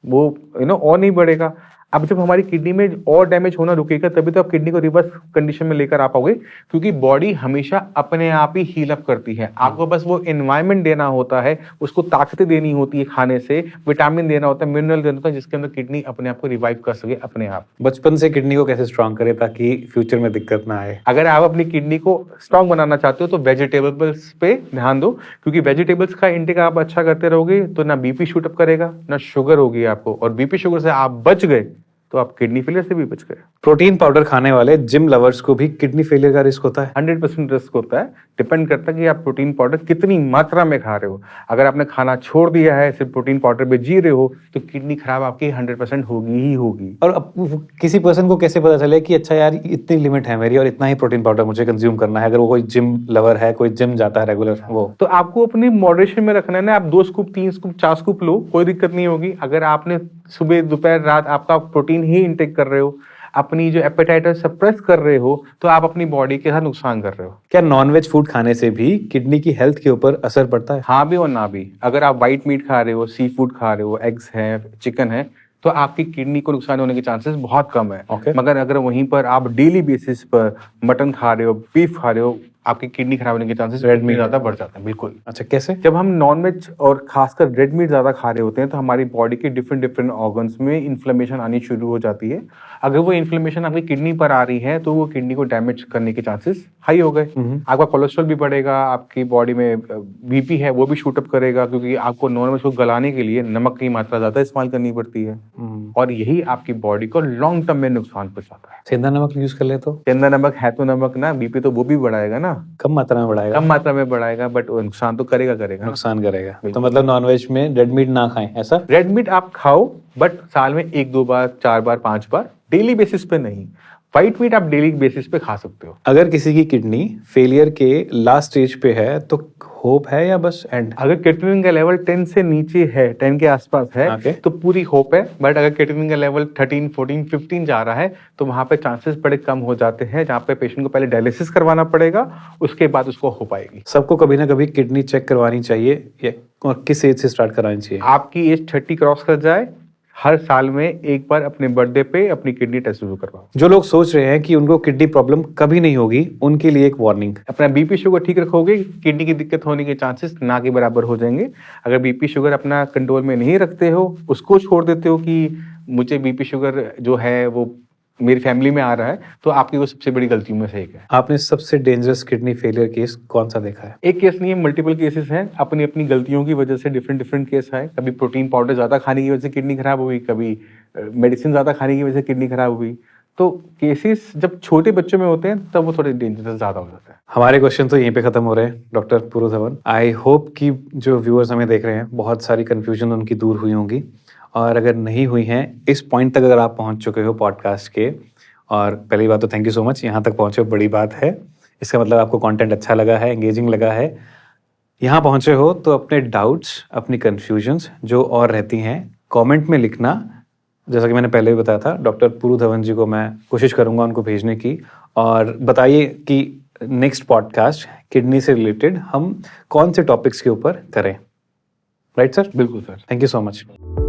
वो और नहीं बढ़ेगा। अब जब हमारी किडनी में और डैमेज होना रुकेगा तभी तो आप किडनी को रिवर्स कंडीशन में लेकर आ पाओगे, क्योंकि बॉडी हमेशा अपने आप ही हील अप करती है। आपको बस वो एनवायरनमेंट देना होता है, उसको ताकतें देनी होती है, खाने से विटामिन देना होता है, मिनरल देना होता है, जिसके अंदर किडनी अपने आप को रिवाइव कर सके अपने आप। बचपन से किडनी को कैसे स्ट्रांग करें ताकि फ्यूचर में दिक्कत ना आए? अगर आप अपनी किडनी को स्ट्रांग बनाना चाहते हो तो वेजिटेबल्स पे ध्यान दो, क्योंकि वेजिटेबल्स का इंटेक आप अच्छा करते रहोगे तो ना बीपी शूट अप करेगा, ना शुगर होगी आपको, और बीपी शुगर से आप बच गए तो आप किडनी फेलियर से भी बच गए। प्रोटीन पाउडर खाने वाले जिम लवर्स को भी किडनी फेलियर का रिस्क होता है? 100% रिस्क होता है। डिपेंड करता है कि आप प्रोटीन पाउडर कितनी मात्रा में खा रहे हो। अगर आपने खाना छोड़ दिया है, सिर्फ प्रोटीन पाउडर पे जी रहे हो, तो किडनी खराब आपकी 100% होगी ही होगी। और अब किसी पर्सन को कैसे पता चले कि अच्छा यार इतनी लिमिट है मेरी और इतना ही प्रोटीन पाउडर मुझे कंज्यूम करना है? अगर वो कोई जिम लवर है, कोई जिम जाता है रेगुलर, वो तो आपको अपनी मॉडरेशन में रखना है ना। आप 2 स्कूप, 3 स्कूप, 4 स्कूप लो, कोई दिक्कत नहीं होगी। अगर आपने सुबह, दोपहर, रात आपका प्रोटीन ही इंटेक कर रहे हो, अपनी जो एपेटाइट सप्रेस कर रहे हो, तो आप अपनी बॉडी के साथ नुकसान कर रहे हो। क्या नॉनवेज फूड खाने से भी किडनी की हेल्थ के ऊपर असर पड़ता है? हाँ भी और ना भी। अगर आप व्हाइट मीट खा रहे हो, सी फूड खा रहे हो, एग्स हैं, चिकन है, तो आपकी किडनी को नुकसान होने के चांसेस बहुत कम है। Okay. मगर अगर वहीं पर आप डेली बेसिस पर मटन खा रहे हो, बीफ खा रहे हो, आपकी किडनी खराब होने के चांसेस रेड मीट ज्यादा बढ़ जाते हैं। बिल्कुल। अच्छा, कैसे? जब हम नॉनवेज और खासकर रेड मीट ज्यादा खा रहे होते हैं तो हमारी बॉडी के डिफरेंट ऑर्गन्स में इन्फ्लेमेशन आनी शुरू हो जाती है। अगर वो इन्फ्लेमेशन आपकी किडनी पर आ रही है तो वो किडनी को डैमेज करने के चांसेस हाई हो गए। आपका कोलेस्ट्रॉल भी बढ़ेगा, आपकी बॉडी में बीपी है वो भी शूट अप करेगा, क्योंकि आपको नॉनवेज को गलाने के लिए नमक की मात्रा ज्यादा इस्तेमाल करनी पड़ती है, और यही आपकी बॉडी को लॉन्ग टर्म में नुकसान पहुंचाता है। सेंधा नमक यूज कर ले तो? सेंधा नमक है तो नमक ना, बीपी तो वो भी बढ़ाएगा ना, कम मात्रा में बढ़ाएगा। कम मात्रा में बढ़ाएगा, बट नुकसान तो करेगा ना। नुकसान करेगा। तो मतलब नॉनवेज में रेड मीट ना खाएं, ऐसा? रेड मीट आप खाओ, बट साल में 1-2 बार, 4 बार, 5 बार डेली बेसिस पे नहीं। व्हाइट मीट आप डेली बेसिस पे खा सकते हो। अगर किसी की किडनी फेलियर के लास्ट स्टेज पे है तो होप है या बस एंड? अगर क्रिएटिनिन का लेवल 10 से नीचे है, 10 के आसपास है, Okay. तो पूरी होप है। बट अगर क्रिएटिनिन का लेवल 13, 14, 15 जा रहा है तो वहां पे चांसेस बड़े कम हो जाते हैं, जहाँ पे पेशेंट को पहले डायलिसिस करवाना पड़ेगा, उसके बाद उसको हो पाएगी। सबको कभी ना कभी किडनी चेक करवानी चाहिए और किस एज से स्टार्ट करानी चाहिए? आपकी एज 30 क्रॉस कर जाए, हर साल में एक बार अपने बर्थडे पे अपनी किडनी टेस्ट जरूर करवाओ। जो लोग सोच रहे हैं कि उनको किडनी प्रॉब्लम कभी नहीं होगी, उनके लिए एक वार्निंग। अपना बीपी शुगर ठीक रखोगे, किडनी की दिक्कत होने के चांसेस ना के बराबर हो जाएंगे। अगर बीपी शुगर अपना कंट्रोल में नहीं रखते हो, उसको छोड़ देते हो कि मुझे बीपी शुगर जो है वो मेरी फैमिली में आ रहा है, तो आपकी वो सबसे बड़ी गलतियों में से एक है। आपने सबसे डेंजरस किडनी फेलियर केस कौन सा देखा है? एक केस नहीं है, मल्टीपल केसेस हैं। अपनी अपनी गलतियों की वजह से डिफरेंट केस है। कभी प्रोटीन पाउडर ज्यादा खाने की वजह से किडनी खराब हुई, कभी मेडिसिन ज्यादा खाने की वजह से किडनी खराब हुई। तो केसेस जब छोटे बच्चों में होते हैं तब वो थोड़े डेंजरस ज्यादा हो जाता है। हमारे क्वेश्चन तो यहीं पे खत्म हो रहे हैं doctor Puru Dhawan. I hope कि जो व्यूअर्स हमें देख रहे हैं, बहुत सारी कंफ्यूजन उनकी दूर हुई होंगी, और अगर नहीं हुई हैं, इस पॉइंट तक अगर आप पहुंच चुके हो पॉडकास्ट के, और पहली बात तो थैंक यू सो मच, यहाँ तक पहुंचे बड़ी बात है। इसका मतलब आपको कंटेंट अच्छा लगा है, एंगेजिंग लगा है। यहाँ पहुंचे हो तो अपने डाउट्स, अपनी कन्फ्यूजन्स जो और रहती हैं कमेंट में लिखना। जैसा कि मैंने पहले भी बताया था, डॉक्टर पुरु धवन जी को मैं कोशिश करूंगा उनको भेजने की, और बताइए कि नेक्स्ट पॉडकास्ट किडनी से रिलेटेड हम कौन से टॉपिक्स के ऊपर करें। Right sir? बिल्कुल sir. Thank you so much.